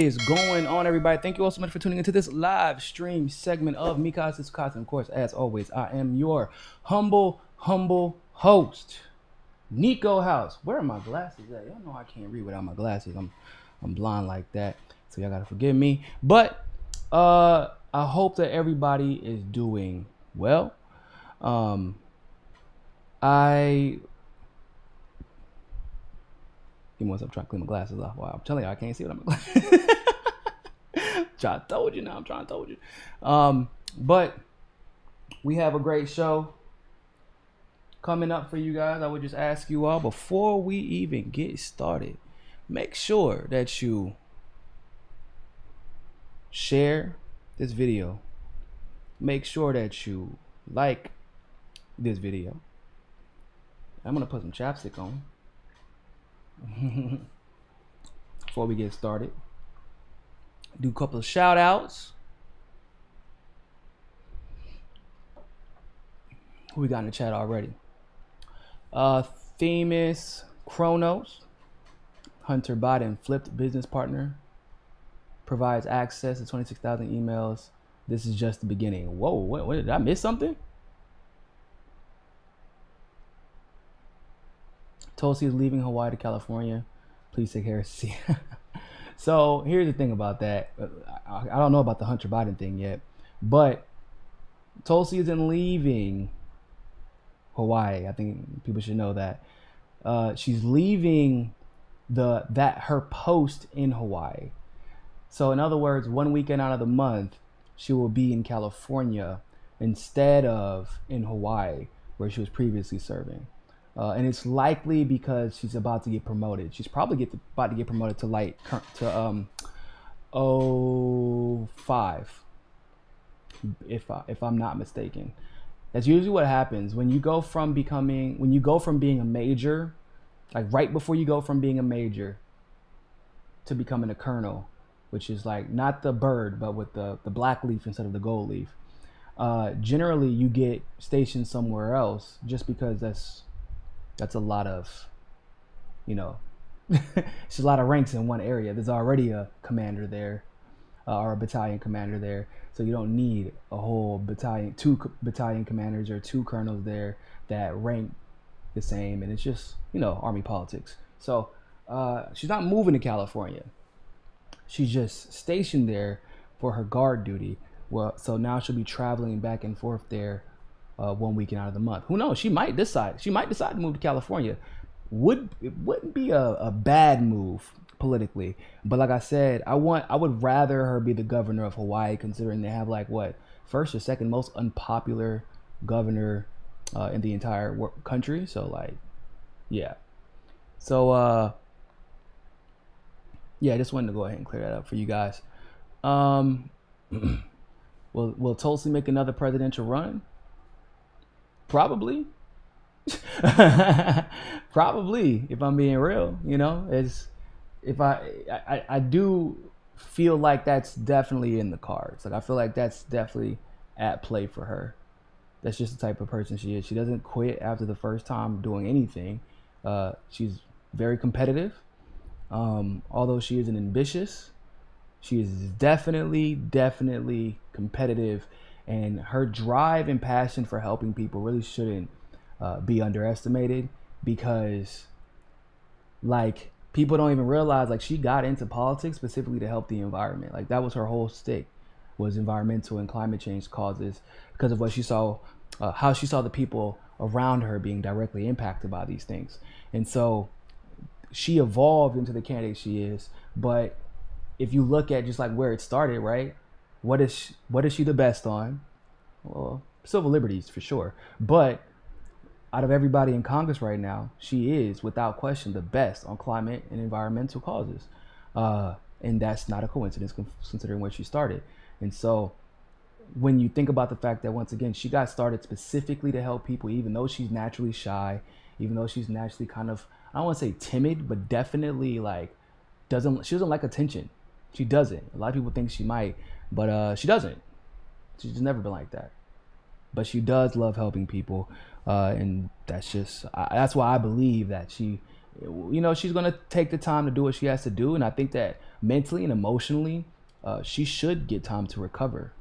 Is going on, everybody? Thank you all so much for tuning into this live stream segment of Mikasa Sukasa. Of course, as always, I am your humble host, Niko House. Where are my glasses at? Y'all know I can't read without my glasses. I'm blind like that, so y'all gotta forgive me. But I hope that everybody is doing well. Give me one second, I'm trying to clean my glasses off. Wow, I'm telling you, I can't see what I'm glasses. I told you now. I'm trying to told you. But we have a great show coming up for you guys. I would just ask you all, before we even get started, make sure that you share this video. Make sure that you like this video. I'm gonna put some chapstick on before we get started. Do a couple of shout outs. Who we got in the chat already? Famous Chronos, Hunter Biden flipped business partner, provides access to 26,000 emails. This is just the beginning. Whoa, what did I miss something? Tulsi is leaving Hawaii to California. Please take care. See. So here's the thing about that. I don't know about the Hunter Biden thing yet, but Tulsi isn't leaving Hawaii. I think people should know that. She's leaving her post in Hawaii. So in other words, one weekend out of the month, she will be in California instead of in Hawaii, where she was previously serving. And it's likely because she's about to get promoted. She's probably about to get promoted to 05, if I'm not mistaken. That's usually what happens when you go from being a major, like right before you go from being a major to becoming a colonel, which is like not the bird, but with the black leaf instead of the gold leaf. Generally, you get stationed somewhere else just because that's a lot of, it's a lot of ranks in one area. There's already a commander there, or a battalion commander there, so you don't need a whole battalion, two battalion commanders or two colonels there that rank the same, and it's just army politics. So she's not moving to California. She's just stationed there for her guard duty. Well, so now she'll be traveling back and forth there. 1 weekend out of the month. Who knows? She might decide to move to California. It wouldn't be a bad move politically. But like I said, I would rather her be the governor of Hawaii, considering they have first or second most unpopular governor in the entire country. So yeah. So yeah, I just wanted to go ahead and clear that up for you guys. Will Tulsi make another presidential run? Probably. Probably, if I'm being real. I do feel like that's definitely in the cards. I feel like that's definitely at play for her. That's just the type of person she is. She doesn't quit after the first time doing anything. She's very competitive. Although she isn't ambitious, she is definitely competitive. And her drive and passion for helping people really shouldn't be underestimated, because people don't even realize she got into politics specifically to help the environment. That was her whole stick, was environmental and climate change causes, because of what she saw, how she saw the people around her being directly impacted by these things. And so she evolved into the candidate she is. But if you look at just where it started, right? What is she the best on? Well, civil liberties for sure. But out of everybody in Congress right now, she is without question the best on climate and environmental causes. And that's not a coincidence considering where she started. And so when you think about the fact that, once again, she got started specifically to help people, even though she's naturally shy, even though she's naturally kind of, I don't want to say timid, but definitely she doesn't like attention. She doesn't. A lot of people think she might, but she doesn't. She's just never been like that. But she does love helping people, and that's why I believe that she she's going to take the time to do what she has to do. And I think that mentally and emotionally, she should get time to recover.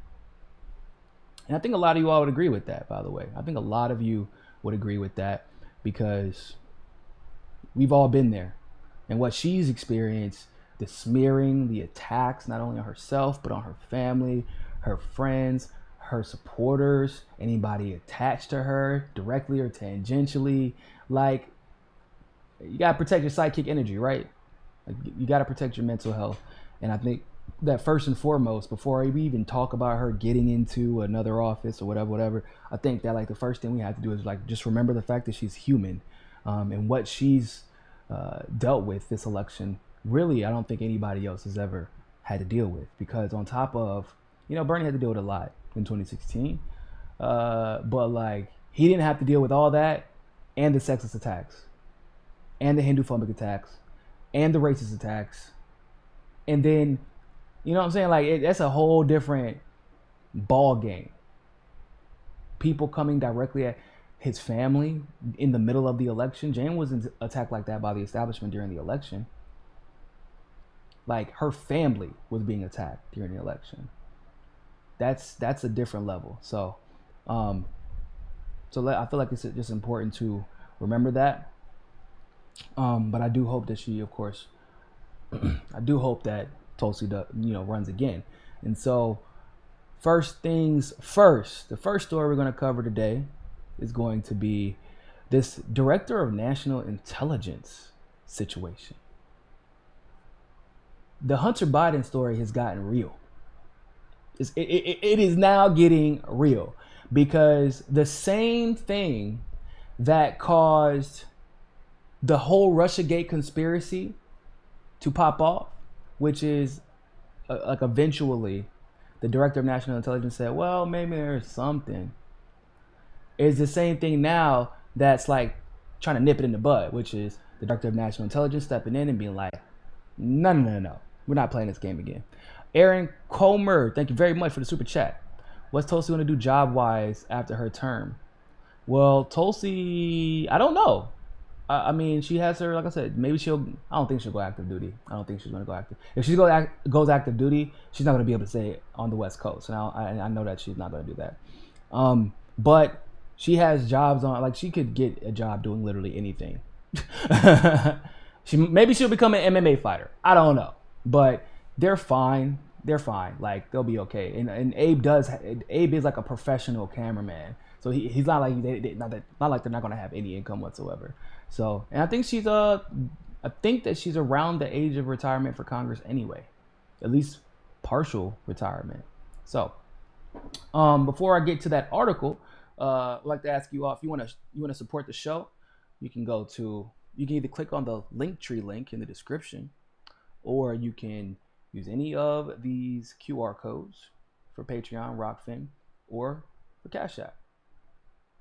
And I think a lot of you all would agree with that, by the way. I think a lot of you would agree with that because we've all been there. And what she's experienced, the smearing, the attacks, not only on herself, but on her family, her friends, her supporters, anybody attached to her, directly or tangentially. Like, you got to protect your psychic energy, right? Like, you got to protect your mental health. And I think that first and foremost, before we even talk about her getting into another office or whatever, I think that like the first thing we have to do is like just remember the fact that she's human, and what she's dealt with this election. Really, I don't think anybody else has ever had to deal with, because on top of, Bernie had to deal with a lot in 2016, but like he didn't have to deal with all that and the sexist attacks and the Hindu-phobic attacks and the racist attacks, and then you know what I'm saying? Like, that's a whole different ball game. People coming directly at his family in the middle of the election. Jane wasn't attacked like that by the establishment during the election. Like, her family was being attacked during the election. That's a different level. So I feel like it's just important to remember that. But I do hope that she, of course, I do hope that Tulsi, runs again. And so, first things first, the first story we're going to cover today is going to be this director of national intelligence situation. The Hunter Biden story has gotten real. It is now getting real, because the same thing that caused the whole Russiagate conspiracy to pop off, which is like eventually the director of national intelligence said, well, maybe there's something, is the same thing now that's like trying to nip it in the bud, which is the director of national intelligence stepping in and being like, no, we're not playing this game again. Aaron Comer, thank you very much for the super chat. What's Tulsi going to do job-wise after her term? Well, Tulsi, I don't know. I mean, she has her, like I said, maybe I don't think she'll go active duty. I don't think she's going to go active. If she goes active duty, she's not going to be able to say it on the West Coast. And I know that she's not going to do that. But she has jobs on, like, she could get a job doing literally anything. Maybe she'll become an MMA fighter. I don't know. But they're fine. Like, they'll be okay. And Abe is like a professional cameraman. So he's not like not like they're not going to have any income whatsoever. So, and I think that she's around the age of retirement for Congress anyway, at least partial retirement. So, before I get to that article, I'd like to ask you all, if you want to support the show, you can either click on the Linktree link in the description, or you can use any of these QR codes for Patreon, Rockfin, or for Cash App.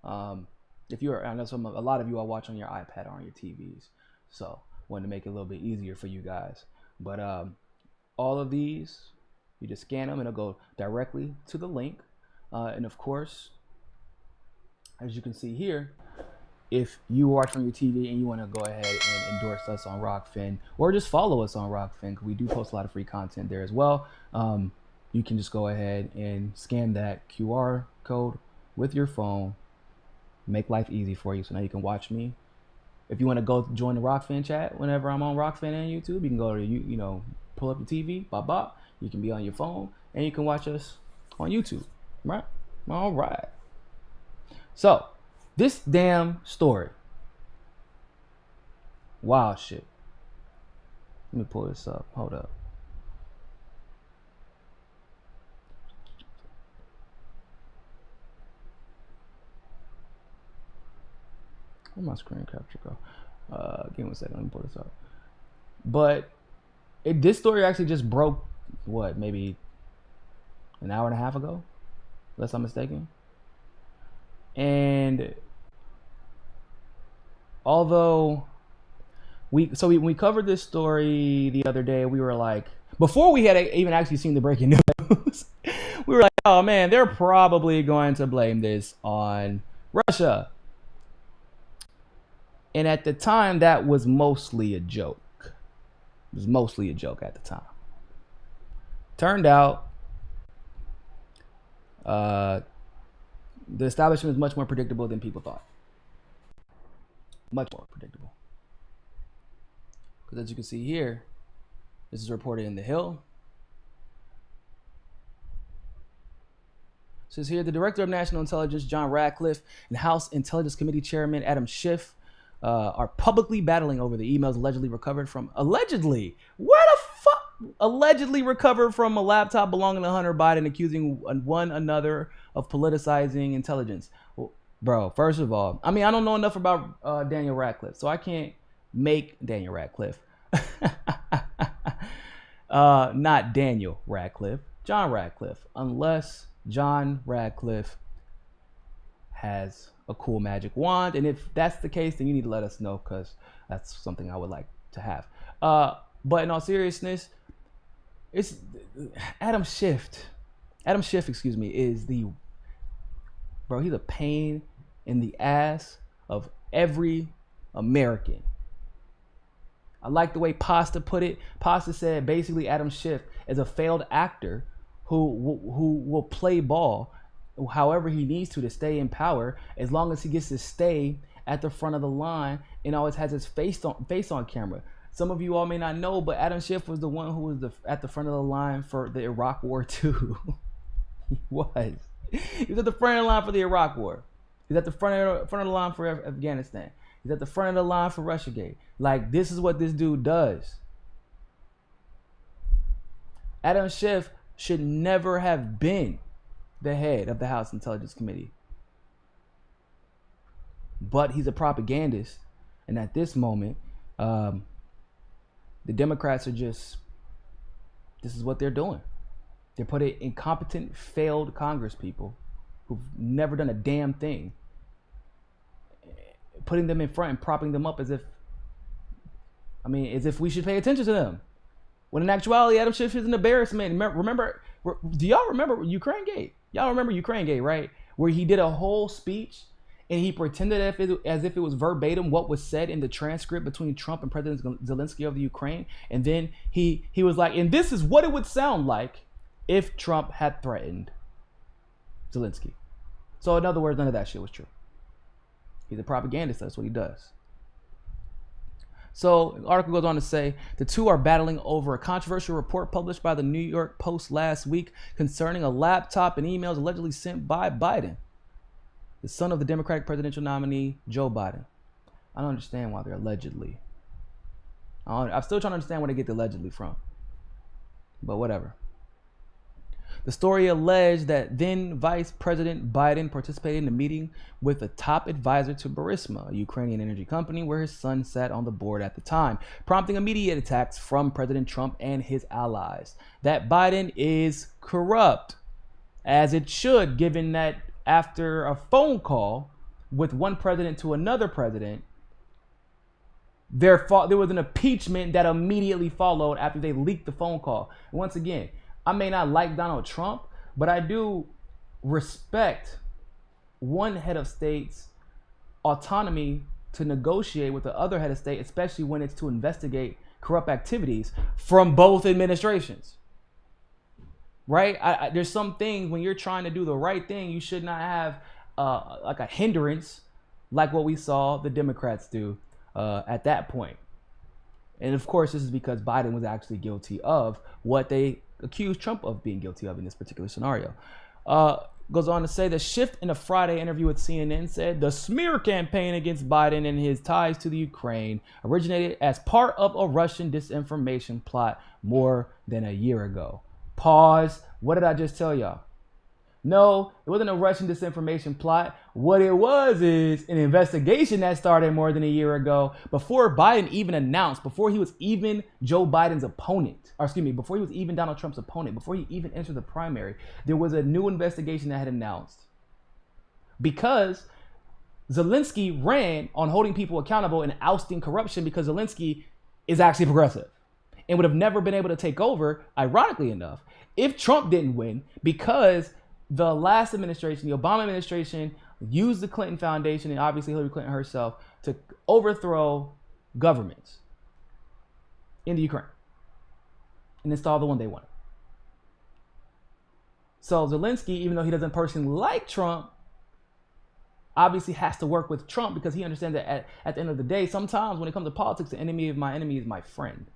I know a lot of you are watching on your iPad or on your TVs, so wanted to make it a little bit easier for you guys. But all of these, you just scan them and it'll go directly to the link. And of course, as you can see here, if you watch on your TV and you want to go ahead and endorse us on Rockfin, or just follow us on Rockfin, because we do post a lot of free content there as well, you can just go ahead and scan that QR code with your phone. Make life easy for you, so now you can watch me. If you want to go join the Rockfin chat whenever I'm on Rockfin and YouTube, you can go to pull up your TV, you can be on your phone, and you can watch us on YouTube, right? All right. So, this damn story. Wow, shit. Let me pull this up. Hold up. Where'd my screen capture go? Give me 1 second. Let me pull this up. But this story actually just broke, maybe an hour and a half ago, unless I'm mistaken. And although when we covered this story the other day, we were like, before we had even actually seen the breaking news, we were like, oh man, they're probably going to blame this on Russia. And at the time, that was mostly a joke. It was mostly a joke at the time. Turned out, the establishment is much more predictable than people thought. Much more predictable. Because as you can see here, this is reported in The Hill. It says here, the Director of National Intelligence, John Ratcliffe, and House Intelligence Committee Chairman Adam Schiff are publicly battling over the emails allegedly recovered from a laptop belonging to Hunter Biden, accusing one another of politicizing intelligence. Well, bro, first of all, I mean, I don't know enough about Daniel Radcliffe, so I can't make Daniel Radcliffe. Not Daniel Radcliffe, John Radcliffe, unless John Radcliffe has a cool magic wand. And if that's the case, then you need to let us know, because that's something I would like to have. But in all seriousness, it's Adam Schiff, is he's a pain in the ass of every American. I like the way Pasta put it. Pasta said basically Adam Schiff is a failed actor who will play ball however he needs to stay in power, as long as he gets to stay at the front of the line and always has his face on camera. Some of you all may not know, but Adam Schiff was the one who was at the front of the line for the Iraq War too. He was at the front of the line for the Iraq War. He's at the front of the line for Afghanistan. He's at the front of the line for Russiagate. Like, this is what this dude does. Adam Schiff should never have been the head of the House Intelligence Committee. But he's a propagandist. And at this moment, the Democrats are this is what they're doing. They're putting incompetent, failed Congress people who've never done a damn thing, putting them in front and propping them up as if we should pay attention to them. When in actuality, Adam Schiff is an embarrassment. Do y'all remember Ukraine Gate? Y'all remember Ukraine Gate, right? Where he did a whole speech and he pretended as if it was verbatim what was said in the transcript between Trump and President Zelensky of the Ukraine. And then he was like, and this is what it would sound like if Trump had threatened Zelensky. So in other words, none of that shit was true. He's a propagandist. That's what he does. So the article goes on to say the two are battling over a controversial report published by the New York Post last week concerning a laptop and emails allegedly sent by Biden, the son of the Democratic presidential nominee, Joe Biden. I don't understand why they're allegedly. I'm still trying to understand where they get the allegedly from. But whatever. The story alleged that then Vice President Biden participated in a meeting with a top advisor to Burisma, a Ukrainian energy company where his son sat on the board at the time, prompting immediate attacks from President Trump and his allies. That Biden is corrupt, as it should, given that after a phone call with one president to another president, there was an impeachment that immediately followed after they leaked the phone call. And once again, I may not like Donald Trump, but I do respect one head of state's autonomy to negotiate with the other head of state, especially when it's to investigate corrupt activities from both administrations. Right? There's some things when you're trying to do the right thing, you should not have like a hindrance like what we saw the Democrats do at that point. And of course, this is because Biden was actually guilty of what they accused Trump of being guilty of in this particular scenario. Goes on to say that Schiff in a Friday interview with CNN said the smear campaign against Biden and his ties to the Ukraine originated as part of a Russian disinformation plot more than a year ago. Pause. What did I just tell y'all? No, it wasn't a Russian disinformation plot. What it was is an investigation that started more than a year ago, before Biden even announced, before he was even Joe Biden's opponent, before he was even Donald Trump's opponent, before he even entered the primary, there was a new investigation that had announced. Because Zelensky ran on holding people accountable and ousting corruption, because Zelensky is actually progressive and would have never been able to take over, ironically enough, if Trump didn't win, because the last administration, the Obama administration, used the Clinton Foundation and obviously Hillary Clinton herself to overthrow governments in the Ukraine and install the one they wanted. So Zelensky, even though he doesn't personally like Trump, obviously has to work with Trump because he understands that at the end of the day, sometimes when it comes to politics, the enemy of my enemy is my friend.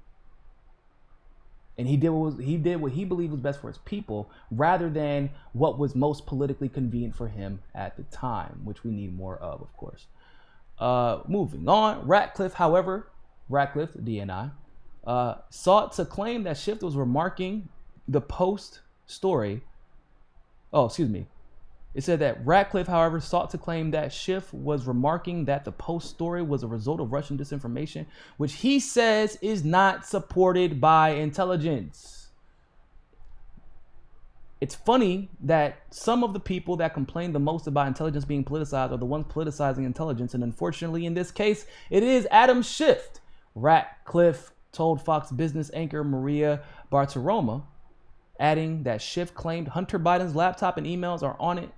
And he did what he believed was best for his people rather than what was most politically convenient for him at the time, which we need more of course. Moving on, Ratcliffe, DNI, sought to claim that Schiff was remarking the Post story. Oh, excuse me. It said that Ratcliffe, however, sought to claim that Schiff was remarking that the Post story was a result of Russian disinformation, which he says is not supported by intelligence. It's funny that some of the people that complain the most about intelligence being politicized are the ones politicizing intelligence. And unfortunately, in this case, it is Adam Schiff. Ratcliffe told Fox Business anchor Maria Bartiromo, adding that Schiff claimed Hunter Biden's laptop and emails are on it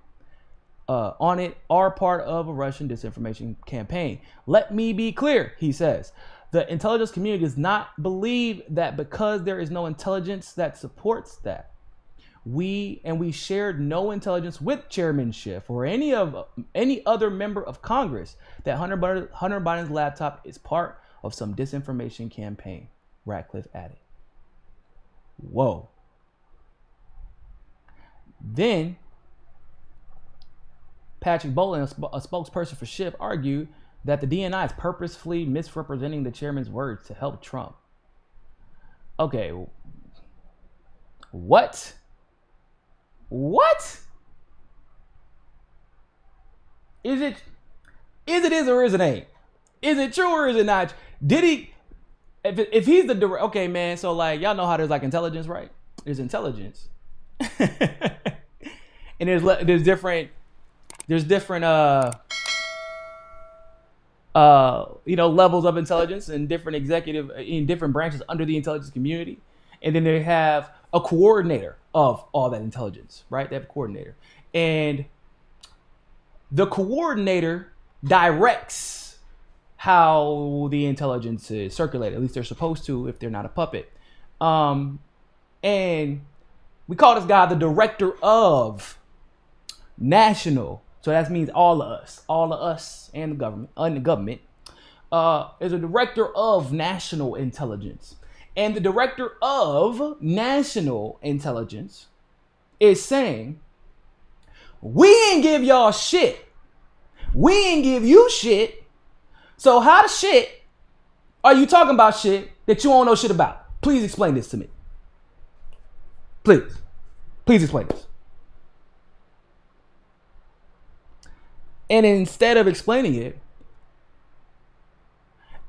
are part of a Russian disinformation campaign. Let me be clear, he says. The intelligence community does not believe that because there is no intelligence that supports that. We shared no intelligence with Chairman Schiff or any other member of Congress that Hunter Biden's laptop is part of some disinformation campaign, Ratcliffe added. Whoa. Then Patrick Bolin, a spokesperson for Schiff, argued that the DNI is purposefully misrepresenting the chairman's words to help Trump. Okay. What? Is it or is it ain't? Is it true or is it not? Did he, if he's the direct, okay, man, so like, y'all know how there's like intelligence, right? There's intelligence. And there's different levels of intelligence and different branches under the intelligence community. And then they have a coordinator of all that intelligence, right? They have a coordinator. And the coordinator directs how the intelligence is circulated. At least they're supposed to if they're not a puppet. And we call this guy the director of national. So that means all of us and the government, is a director of national intelligence. And the director of national intelligence is saying, we ain't give y'all shit. We ain't give you shit. So how the shit are you talking about shit that you don't know shit about? Please explain this to me. Please explain this. And instead of explaining it,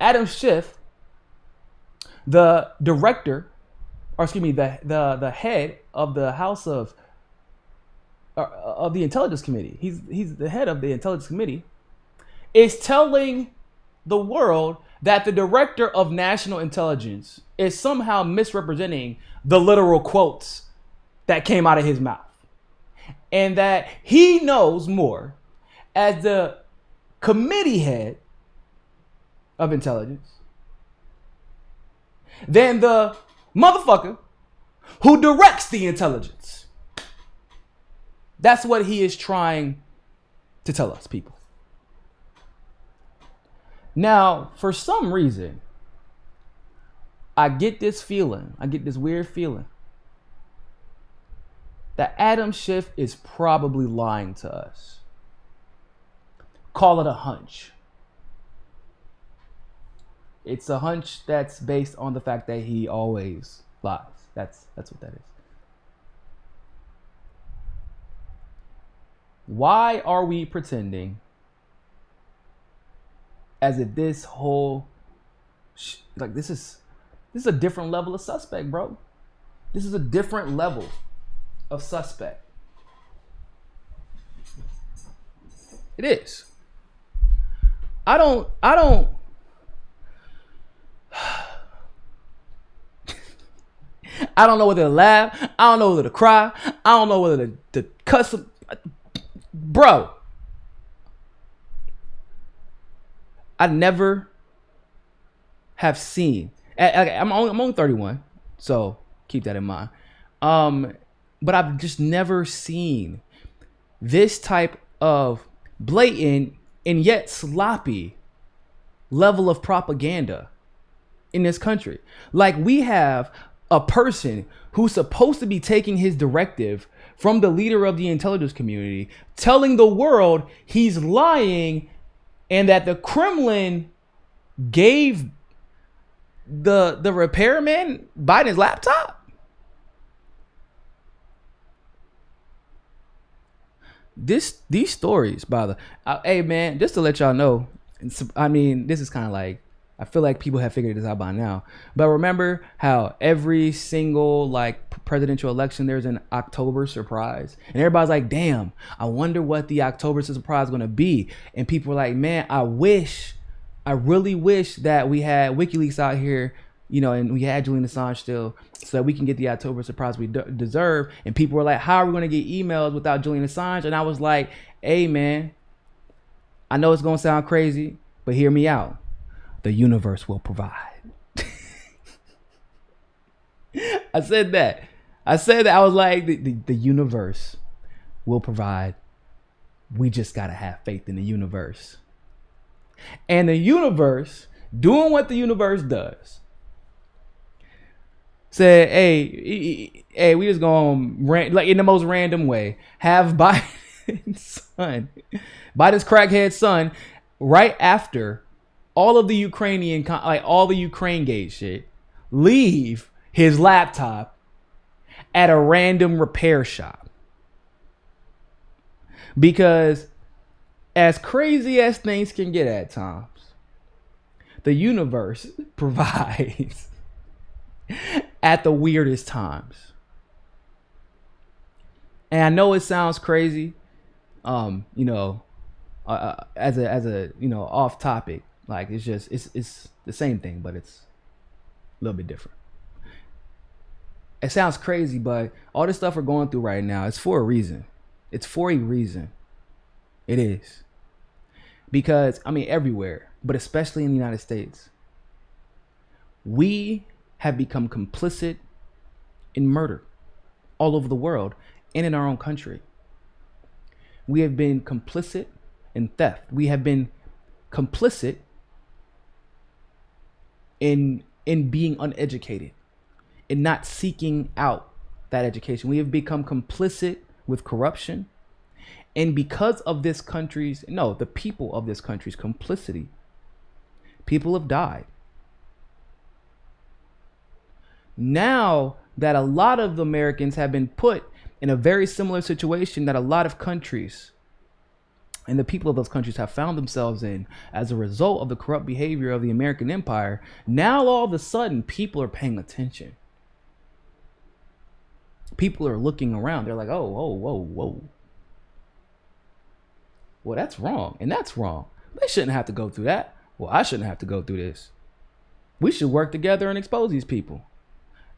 Adam Schiff, the director, or excuse me, the head of the House of the Intelligence Committee, he's the head of the Intelligence Committee, is telling the world that the director of national intelligence is somehow misrepresenting the literal quotes that came out of his mouth. And that he knows more as the committee head of intelligence than the motherfucker who directs the intelligence. That's what he is trying to tell us, people. Now, for some reason, I get this weird feeling that Adam Schiff is probably lying to us. Call it a hunch. It's a hunch that's based on the fact that he always lies. That's what that is. Why are we pretending as if this whole this is a different level of suspect, bro? This is a different level of suspect. It is. I don't I don't know whether to laugh. I don't know whether to cry. I don't know whether to cuss. Bro, I never have seen. I'm only 31, so keep that in mind. But I've just never seen this type of blatant and yet sloppy level of propaganda in this country. Like, we have a person who's supposed to be taking his directive from the leader of the intelligence community, telling the world he's lying and that the Kremlin gave the repairman Biden's laptop. These stories, by the hey man, just to let y'all know, I mean, this is kind of like, I feel like people have figured this out by now. But remember how every single like presidential election, there's an October surprise, and everybody's like, "Damn, I wonder what the October surprise is gonna be." And people are like, "Man, I really wish that we had WikiLeaks out here, you know, and we had Julian Assange still, so that we can get the October surprise we deserve." And people were like, "How are we gonna get emails without Julian Assange?" And I was like, "Hey, man, I know it's gonna sound crazy, but hear me out. The universe will provide." I said that. I was like, the universe will provide. We just gotta have faith in the universe. And the universe, doing what the universe does, said, hey, we just gonna, like, in the most random way, have Biden's crackhead son, right after all of the Ukrainian, like all the Ukraine gate shit, leave his laptop at a random repair shop. Because as crazy as things can get at times, the universe provides at the weirdest times. And I know it sounds crazy, as a off topic. Like, it's the same thing, but it's a little bit different. It sounds crazy, but all this stuff we're going through right now, it's for a reason. It's for a reason. It is. Because, I mean, everywhere, but especially in the United States, we have become complicit in murder all over the world and in our own country. We have been complicit in theft. We have been complicit in being uneducated, in not seeking out that education. We have become complicit with corruption. And because of the people of this country's complicity, people have died. Now that a lot of Americans have been put in a very similar situation that a lot of countries and the people of those countries have found themselves in as a result of the corrupt behavior of the American empire, now all of a sudden people are paying attention. People are looking around. They're like, oh, whoa. Well, that's wrong, and that's wrong. They shouldn't have to go through that. Well, I shouldn't have to go through this. We should work together and expose these people.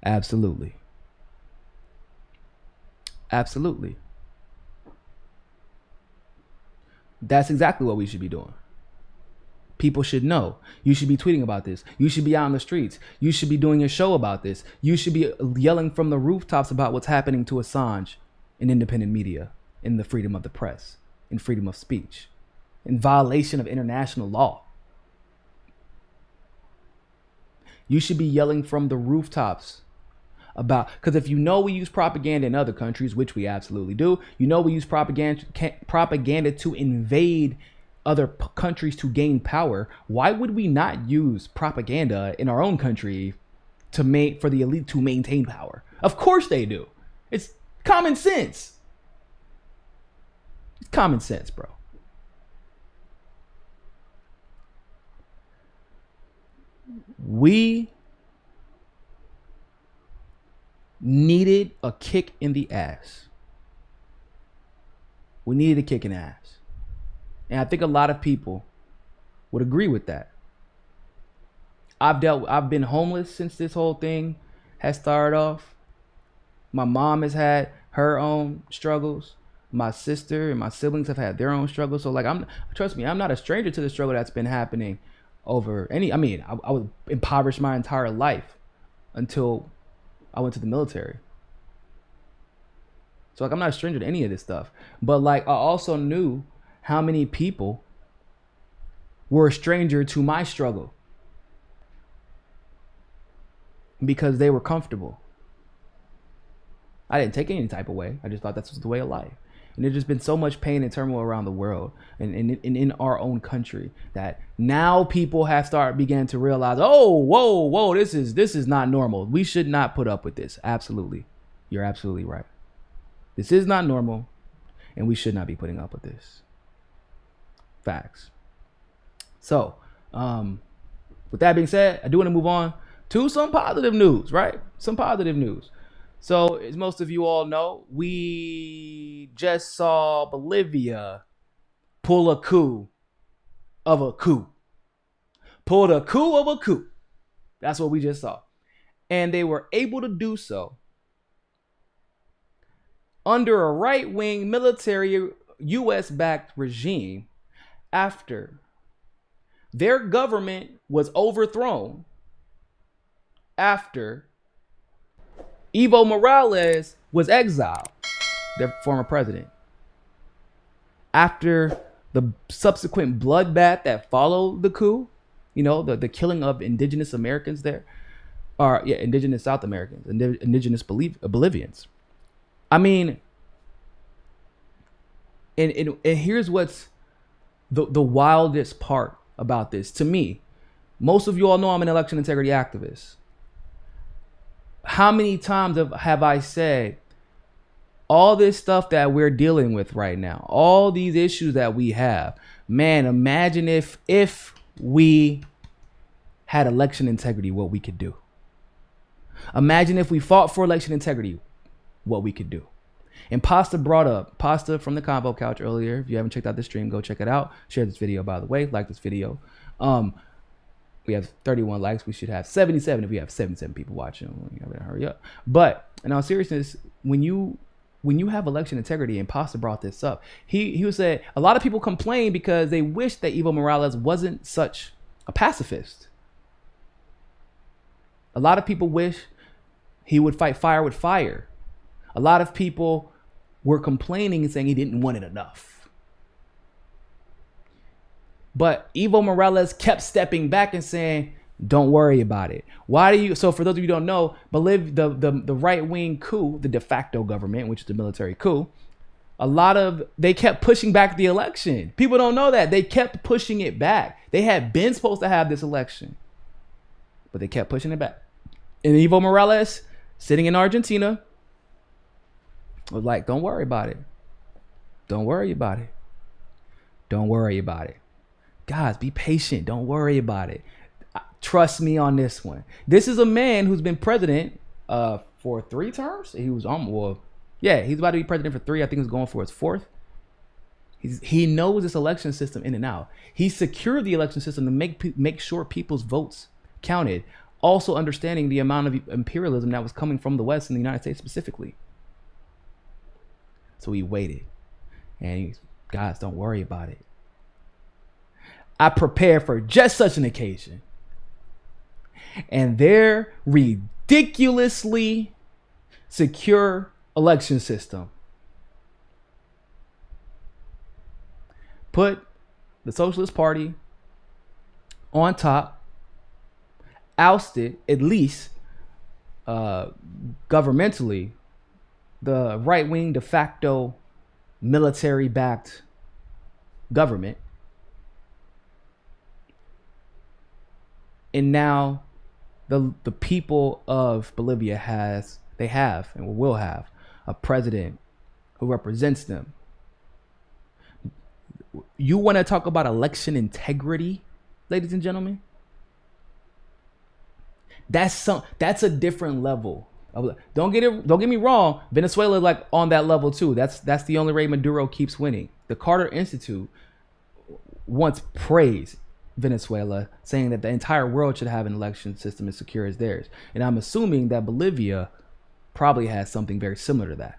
Absolutely. Absolutely. That's exactly what we should be doing. People should know. You should be tweeting about this. You should be out on the streets. You should be doing a show about this. You should be yelling from the rooftops about what's happening to Assange in independent media, in the freedom of the press, in freedom of speech, in violation of international law. You should be yelling from the rooftops about, because if you know we use propaganda in other countries, which we absolutely do, you know we use propaganda to invade other countries to gain power. Why would we not use propaganda in our own country for the elite to maintain power? Of course they do. It's common sense. It's common sense, bro. We needed a kick in the ass. We needed a kick in the ass. And I think a lot of people would agree with that. I've been homeless since this whole thing has started off. My mom has had her own struggles. My sister and my siblings have had their own struggles. So like, trust me, I'm not a stranger to the struggle that's been happening over any. I mean, I was impoverished my entire life until I went to the military. So like, I'm not a stranger to any of this stuff. But like, I also knew how many people were a stranger to my struggle because they were comfortable. I didn't take it any type of way. I just thought that's the way of life. And there's just been so much pain and turmoil around the world and in our own country that now people have began to realize, oh, whoa, this is not normal. We should not put up with this. Absolutely. You're absolutely right. This is not normal, and we should not be putting up with this. Facts. So, with that being said, I do want to move on to some positive news, right? Some positive news. So, as most of you all know, we just saw Bolivia pull a coup of a coup. Pulled a coup of a coup. That's what we just saw. And they were able to do so under a right-wing military U.S.-backed regime after their government was overthrown after Evo Morales was exiled, their former president. After the subsequent bloodbath that followed the coup, you know, the killing of indigenous Americans there, or indigenous South Americans, indigenous Bolivians. I mean, and here's what's the wildest part about this to me. Most of you all know I'm an election integrity activist. How many times have I said all this stuff that we're dealing with right now, all these issues that we have, man, imagine if we had election integrity, what we could do. Imagine if we fought for election integrity, what we could do. And Pasta brought up Pasta from the Convo Couch earlier. If you haven't checked out the stream, go check it out. Share this video, by the way. Like this video. We have 31 likes. We should have 77 if we have 77 people watching. You gotta hurry up. But in all seriousness, when you have election integrity, and Pasta brought this up, he was saying a lot of people complain because they wish that Evo Morales wasn't such a pacifist. A lot of people wish he would fight fire with fire. A lot of people were complaining and saying he didn't want it enough. But Evo Morales kept stepping back and saying, don't worry about it. Why do you? So for those of you who don't know, the right-wing coup, the de facto government, which is the military coup, they kept pushing back the election. People don't know that. They kept pushing it back. They had been supposed to have this election, but they kept pushing it back. And Evo Morales, sitting in Argentina, was like, don't worry about it. Don't worry about it. Don't worry about it. Guys, be patient. Don't worry about it. Trust me on this one. This is a man who's been president for 3 terms. He was he's about to be president for 3. I think he's going for his 4th. He knows this election system in and out. He secured the election system to make sure people's votes counted. Also understanding the amount of imperialism that was coming from the West and the United States specifically. So he waited. And guys, don't worry about it. I prepared for just such an occasion. And their ridiculously secure election system put the Socialist Party on top, ousted, at least governmentally, the right-wing de facto military-backed government. And now the people of Bolivia have and will have a president who represents them. You want to talk about election integrity, ladies and gentlemen? That's a different level. Don't get me wrong. Venezuela is like on that level too. That's the only way Maduro keeps winning. The Carter Institute once praised Venezuela, saying that the entire world should have an election system as secure as theirs. And I'm assuming that Bolivia probably has something very similar to that.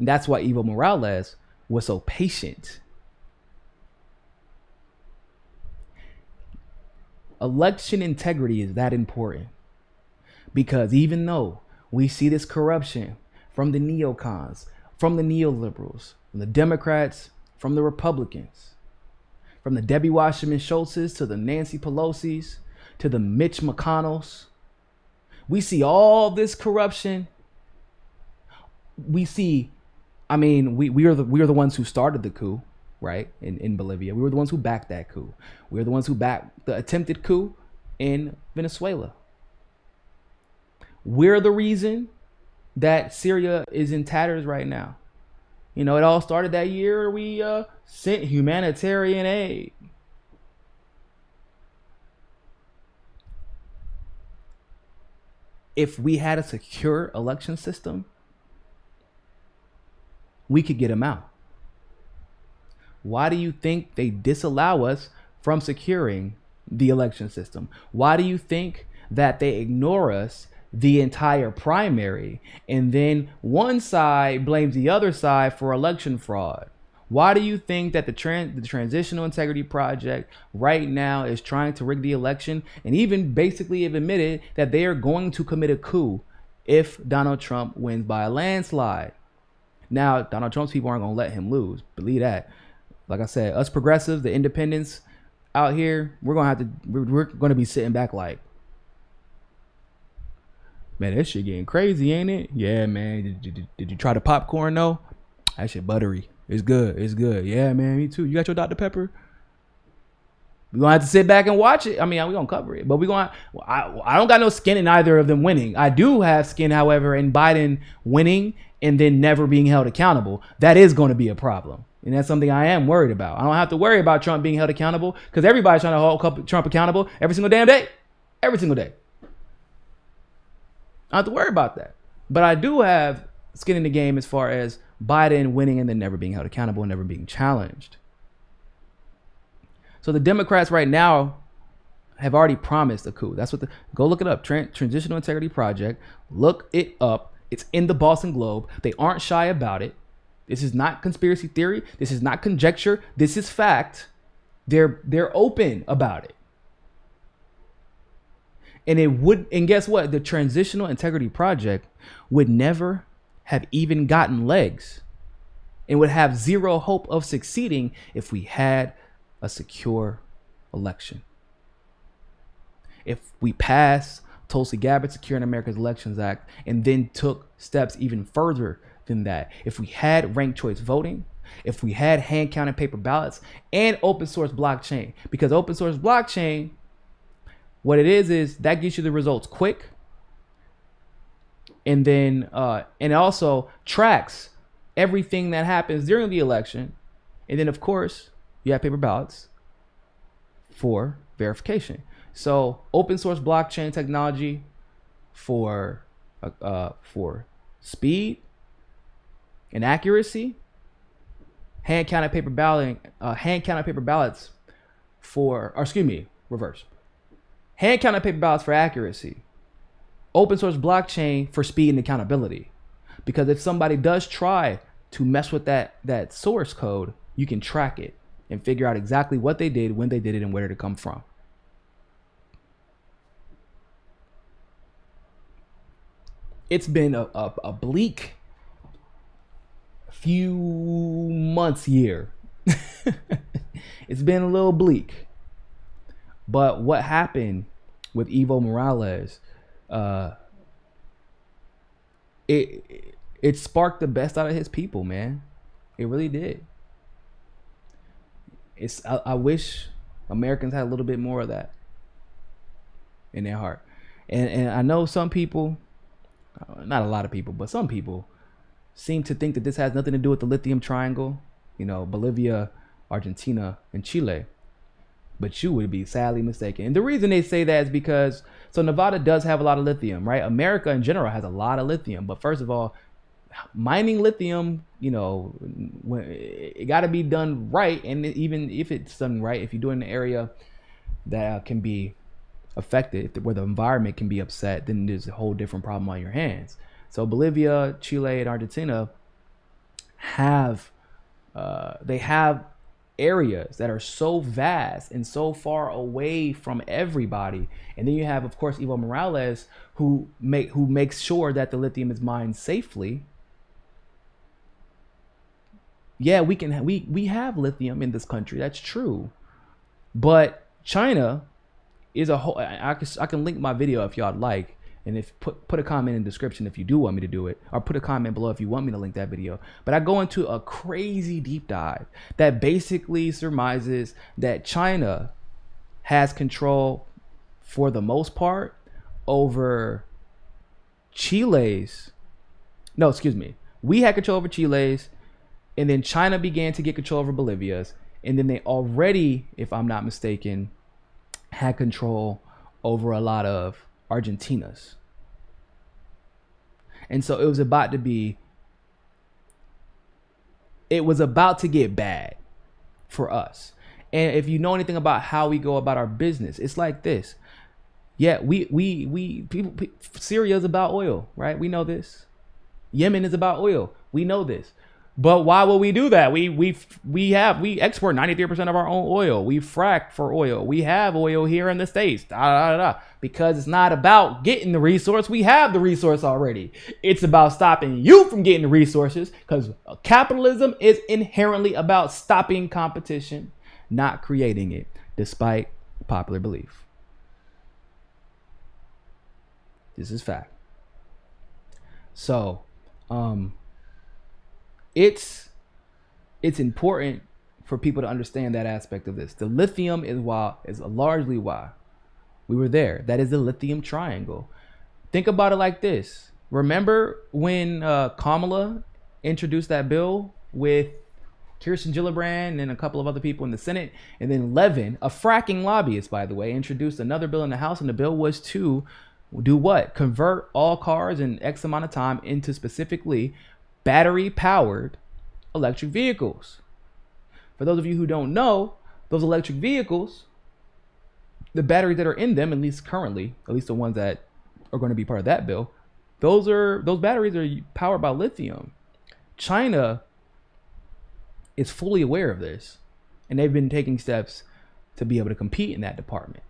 And that's why Evo Morales was so patient. Election integrity is that important, because even though we see this corruption from the neocons, from the neoliberals, from the Democrats, from the Republicans, from the Debbie Wasserman Schultzes to the Nancy Pelosi's to the Mitch McConnells, we see all this corruption. We see, I mean, we are the ones who started the coup, right? In Bolivia. We were the ones who backed that coup. We were the ones who backed the attempted coup in Venezuela. We're the reason that Syria is in tatters right now. You know, it all started that year we sent humanitarian aid. If we had a secure election system, we could get them out. Why do you think they disallow us from securing the election system? Why do you think that they ignore us the entire primary, and then one side blames the other side for election fraud? Why do you think that the Transitional Integrity Project right now is trying to rig the election, and even basically have admitted that they are going to commit a coup if Donald Trump wins by a landslide? Now, Donald Trump's people aren't going to let him lose. Believe that. Like I said, us progressives, the independents out here, we're going to be sitting back like, man, that shit getting crazy, ain't it? Yeah, man. Did you try the popcorn though? That shit buttery. It's good. It's good. Yeah, man. Me too. You got your Dr. Pepper? We're going to have to sit back and watch it. I mean, we're going to cover it. But I don't got no skin in either of them winning. I do have skin, however, in Biden winning and then never being held accountable. That is going to be a problem. And that's something I am worried about. I don't have to worry about Trump being held accountable, because everybody's trying to hold Trump accountable every single damn day. Every single day. I don't have to worry about that. But I do have skin in the game as far as Biden winning and then never being held accountable and never being challenged. So the Democrats right now have already promised a coup. That's what go look it up. Transitional Integrity Project. Look it up. It's in the Boston Globe. They aren't shy about it. This is not conspiracy theory. This is not conjecture. This is fact. They're open about it. And guess what? The Transitional Integrity Project would never have even gotten legs and would have zero hope of succeeding if we had a secure election. If we pass Tulsi Gabbard Securing America's Elections Act and then took steps even further than that, if we had ranked choice voting, if we had hand counted paper ballots and open source blockchain, because open source blockchain, what it is that gets you the results quick, and then and it also tracks everything that happens during the election, and then of course you have paper ballots for verification. So open source blockchain technology for speed and accuracy, hand counted paper ballots for, or excuse me, reverse. Hand counted paper ballots for accuracy. Open source blockchain for speed and accountability. Because if somebody does try to mess with that source code, you can track it and figure out exactly what they did, when they did it, and where did it come from. It's been a bleak few months here. It's been a little bleak. But what happened with Evo Morales, it sparked the best out of his people, man. It really did. I wish Americans had a little bit more of that in their heart. And I know some people, not a lot of people, but some people seem to think that this has nothing to do with the lithium triangle, Bolivia, Argentina, and Chile. But you would be sadly mistaken. And the reason they say that is because, so Nevada does have a lot of lithium, right? America in general has a lot of lithium. But first of all, mining lithium, it got to be done right. And even if it's done right, if you do it in an area that can be affected, where the environment can be upset, then there's a whole different problem on your hands. So Bolivia, Chile, and Argentina have They have areas that are so vast and so far away from everybody. And then you have, of course, Evo Morales, who makes sure that the lithium is mined safely. Yeah, we have lithium in this country. That's true. But China is a whole. I can link my video if y'all like, and if put a comment in the description if you do want me to do it, or put a comment below if you want me to link that video. But I go into a crazy deep dive that basically surmises that China has control, for the most part, over Chile's. No, excuse me. We had control over Chile's, and then China began to get control over Bolivia's, and then they already, if I'm not mistaken, had control over a lot of Argentina's. And so it was about to get bad for us. And if you know anything about how we go about our business, it's like this. Yeah, people, Syria is about oil, right? We know this. Yemen is about oil. We know this. But why will we do that? We export 93% of our own oil. We frack for oil. We have oil here in the States. Because it's not about getting the resource. We have the resource already. It's about stopping you from getting the resources, because capitalism is inherently about stopping competition, not creating it, despite popular belief. This is fact. So, it's important for people to understand that aspect of this. The lithium is largely why we were there. That is the lithium triangle. Think about it like this. Remember when Kamala introduced that bill with Kirsten Gillibrand and a couple of other people in the Senate, and then Levin, a fracking lobbyist, by the way, introduced another bill in the House, and the bill was to do what? Convert all cars in X amount of time into specifically battery-powered electric vehicles. For those of you who don't know, those electric vehicles, the batteries that are in them, at least currently, at least the ones that are going to be part of that bill, those batteries are powered by lithium. China is fully aware of this, and they've been taking steps to be able to compete in that department.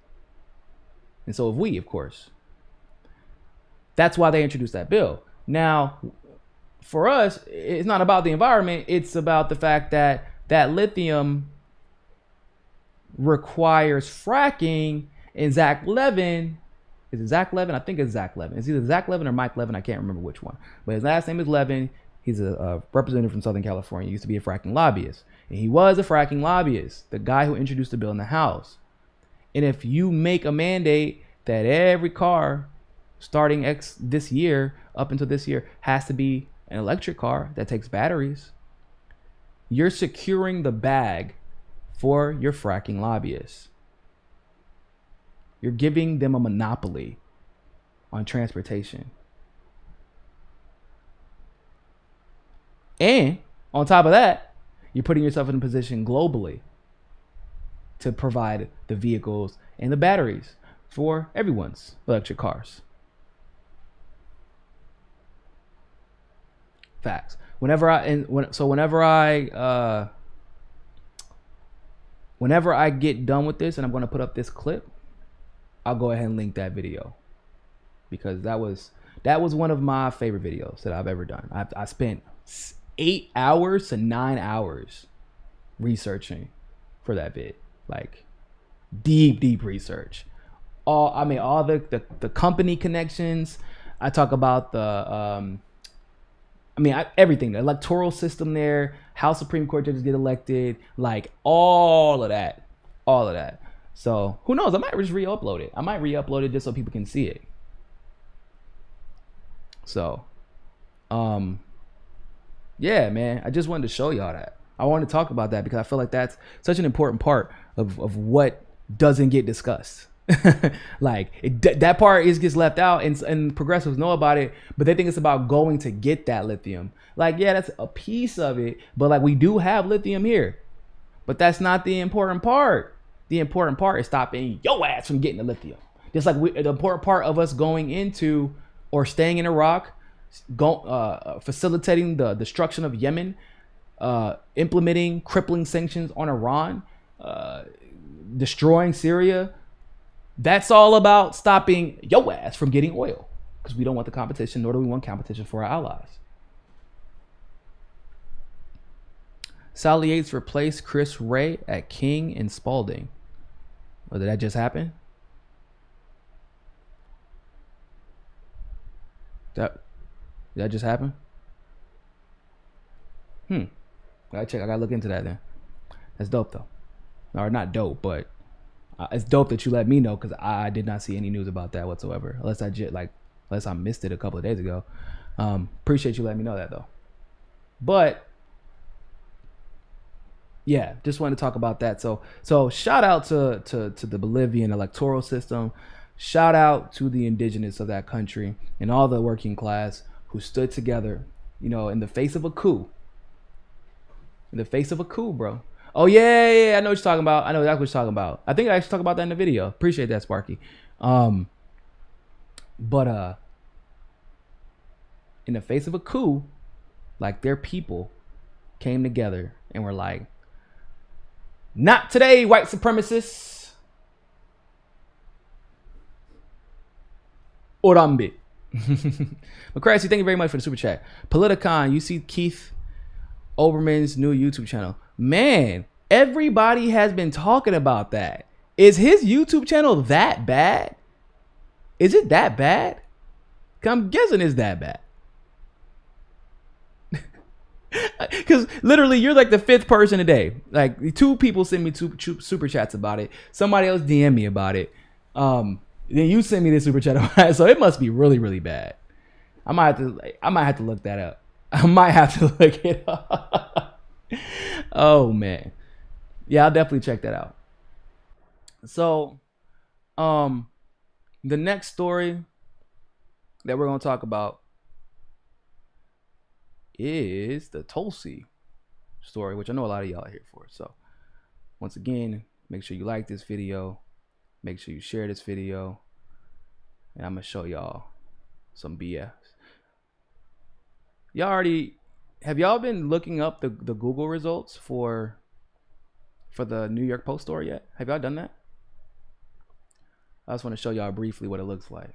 And so have we, of course. That's why they introduced that bill. Now, for us, it's not about the environment. It's about the fact that lithium requires fracking. And Zach Levin, is it Zach Levin? I think it's Zach Levin. It's either Zach Levin or Mike Levin. I can't remember which one. But his last name is Levin. He's a representative from Southern California. He used to be a fracking lobbyist. And he was a fracking lobbyist, the guy who introduced the bill in the House. And if you make a mandate that every car starting this year, up until this year, has to be an electric car that takes batteries, you're securing the bag for your fracking lobbyists. You're giving them a monopoly on transportation. And on top of that, you're putting yourself in a position globally to provide the vehicles and the batteries for everyone's electric cars. Facts. Whenever I get done with this and I'm going to put up this clip, I'll go ahead and link that video, because that was one of my favorite videos that I've ever done. I spent 8 hours to 9 hours researching for that vid, like deep research. All the company connections. I talk about everything, the electoral system there, how Supreme Court judges get elected, like all of that. So who knows? I might just re-upload it. I might re-upload it just so people can see it. So, yeah, man, I just wanted to show y'all that. I wanted to talk about that because I feel like that's such an important part of what doesn't get discussed. That part gets left out, and progressives know about it, but they think it's about going to get that lithium. Like, yeah, that's a piece of it, but like, we do have lithium here, but that's not the important part. The important part is stopping your ass from getting the lithium. Just like the important part of us going into or staying in Iraq, facilitating the destruction of Yemen, implementing crippling sanctions on Iran, destroying Syria. That's all about stopping your ass from getting oil, because we don't want the competition, nor do we want competition for our allies. Sally Yates replaced Chris Ray at King and Spalding. Oh, did that just happen? Did that just happen? I gotta check. I gotta look into that then. That's dope though. Or not dope, but it's dope that you let me know, because I did not see any news about that whatsoever. Unless I missed it a couple of days ago. Appreciate you letting me know that though. But yeah, just wanted to talk about that. So shout out to the Bolivian electoral system. Shout out to the indigenous of that country and all the working class who stood together, in the face of a coup. In the face of a coup, bro. Oh yeah, I know what you're talking about. I know exactly what you're talking about. I think I actually talked about that in the video. Appreciate that, Sparky. But in the face of a coup, like, their people came together and were like, not today, white supremacists. Orambe. McCrassy, thank you very much for the super chat. Politicon, you see Keith Olbermann's new YouTube channel. Man, everybody has been talking about that. Is his YouTube channel that bad? Is it that bad? I'm guessing it's that bad. Because literally, you're like the fifth person today. Like, 2 people send me 2 super chats about it. Somebody else DM me about it. Then you send me this super chat about it. So it must be really, really bad. I might have to look that up. I might have to look it up. Oh man, yeah, I'll definitely check that out. So, the next story that we're gonna talk about is the Tulsi story, which I know a lot of y'all are here for. So once again, make sure you like this video, make sure you share this video, and I'm gonna show y'all some BS. Have y'all been looking up the Google results for the New York Post story yet? Have y'all done that? I just want to show y'all briefly what it looks like.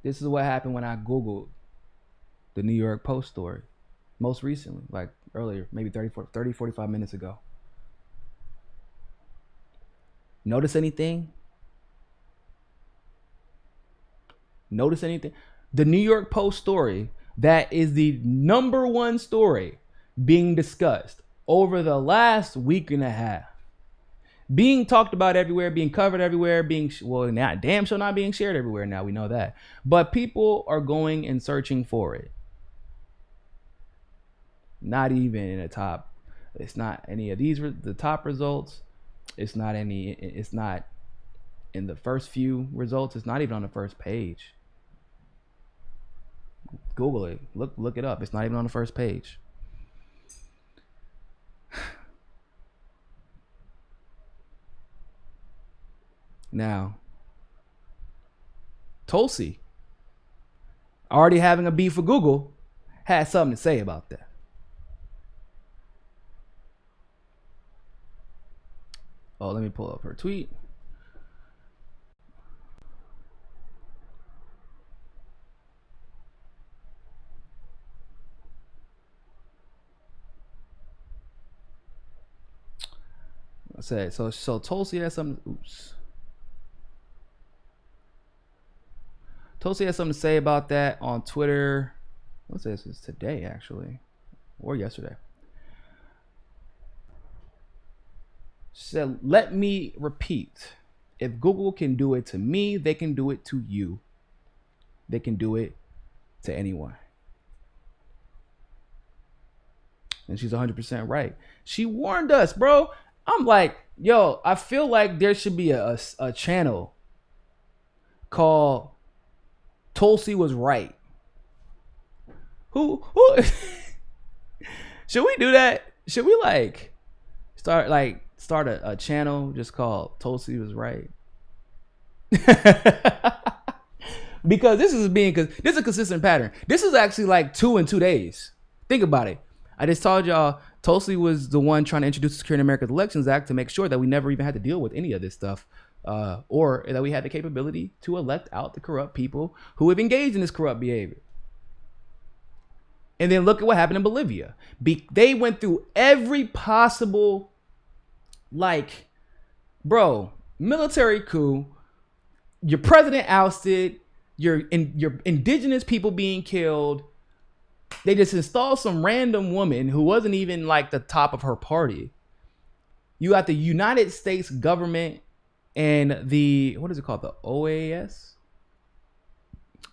This is what happened when I Googled the New York Post story. Most recently, like earlier, maybe 45 minutes ago. Notice anything? Notice anything? The New York Post story, that is the #1 story being discussed over the last week and a half. Being talked about everywhere, being covered everywhere, not damn sure not being shared everywhere now, we know that. But people are going and searching for it. Not even in the top. It's not any of these, the top results. It's not in the first few results. It's not even on the first page. Google it. Look it up. It's not even on the first page. Now, Tulsi, already having a beef with Google, had something to say about that. Oh, let me pull up her tweet. I said so Tulsi has something. Tulsi has something to say about that on Twitter. Let's say this is today, actually, or yesterday. She said, "Let me repeat. If Google can do it to me, they can do it to you. They can do it to anyone." And she's 100% right. She warned us, bro. I'm like, yo, I feel like there should be a channel called Tulsi Was Right. Who should we do that? Should we start a channel just called Tulsi Was Right? Because this is a consistent pattern. This is actually like 2 in 2 days. Think about it. I just told y'all Tulsi was the one trying to introduce the Secure in America's Elections Act to make sure that we never even had to deal with any of this stuff, or that we had the capability to elect out the corrupt people who have engaged in this corrupt behavior. And then look at what happened in Bolivia. They went through every possible, like, bro, military coup, your president ousted, your indigenous people being killed. They just installed some random woman who wasn't even like the top of her party. You got the United States government and the, what is it called? The OAS?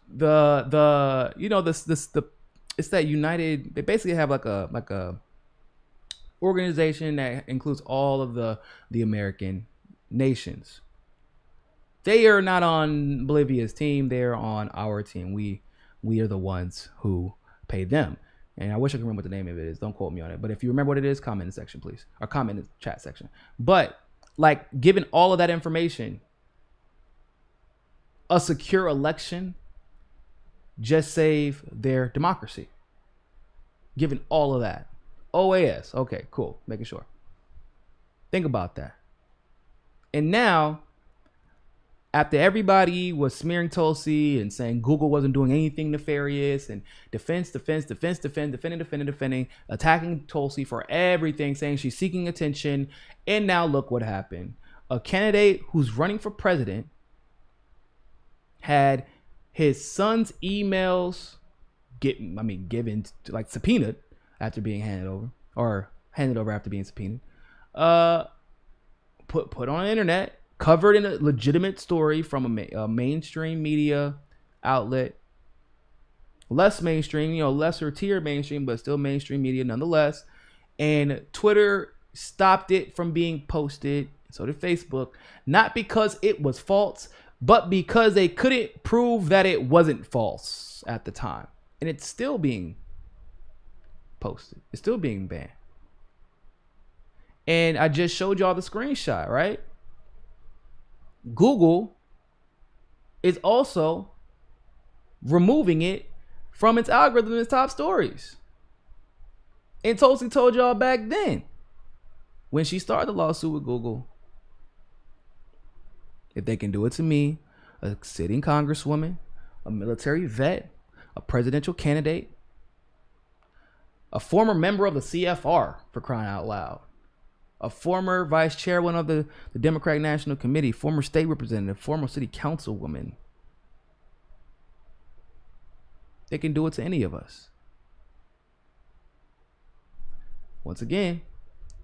The you know, it's that United, they basically have like a organization that includes all of the American nations. They are not on Bolivia's team. They're on our team. We are the ones who pay them. And I wish I could remember what the name of it is. Don't quote me on it. But if you remember what it is, comment in the section, please. Or comment in the chat section. But like, given all of that information, a secure election just save their democracy. Given all of that. OAS. Okay, cool. Making sure. Think about that. And now, after everybody was smearing Tulsi and saying Google wasn't doing anything nefarious and defending, attacking Tulsi for everything, saying she's seeking attention. And now look what happened. A candidate who's running for president had his son's emails given, like subpoenaed after being handed over after being subpoenaed. Put on the internet. Covered in a legitimate story from a mainstream media outlet. Less mainstream, lesser tier mainstream, but still mainstream media nonetheless. And Twitter stopped it from being posted. So did Facebook. Not because it was false, but because they couldn't prove that it wasn't false at the time. And it's still being posted. It's still being banned. And I just showed y'all the screenshot, right? Google is also removing it from its algorithm, its top stories. And Tulsi told y'all back then, when she started the lawsuit with Google, if they can do it to me, a sitting congresswoman, a military vet, a presidential candidate, a former member of the CFR, for crying out loud, a former vice chairwoman of the Democratic National Committee, former state representative, former city councilwoman. They can do it to any of us. Once again,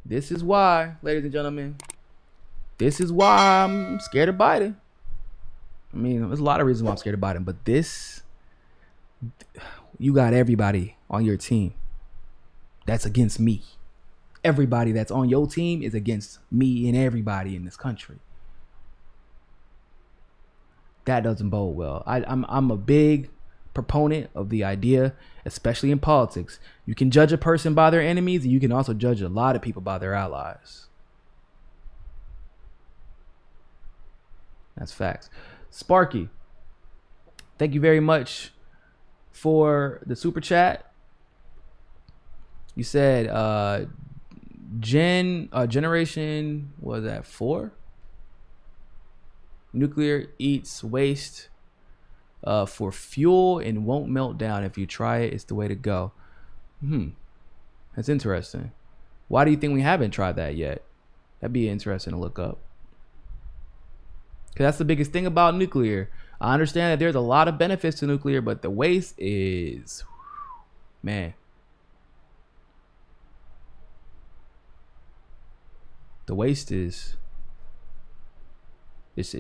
this is why, ladies and gentlemen, this is why I'm scared of Biden. I mean, there's a lot of reasons why I'm scared of Biden, but this, you got everybody on your team that's against me. Everybody that's on your team is against me and everybody in this country. That doesn't bode well. I'm a big proponent of the idea, especially in politics. You can judge a person by their enemies, and you can also judge a lot of people by their allies. That's facts. Sparky, thank you very much for the super chat. You said generation was at 4. Nuclear eats waste for fuel and won't melt down. If you try it, it's the way to go. That's interesting. Why do you think we haven't tried that yet? That'd be interesting to look up. Because that's the biggest thing about nuclear. I understand that there's a lot of benefits to nuclear, but the waste is, man. The waste is, it's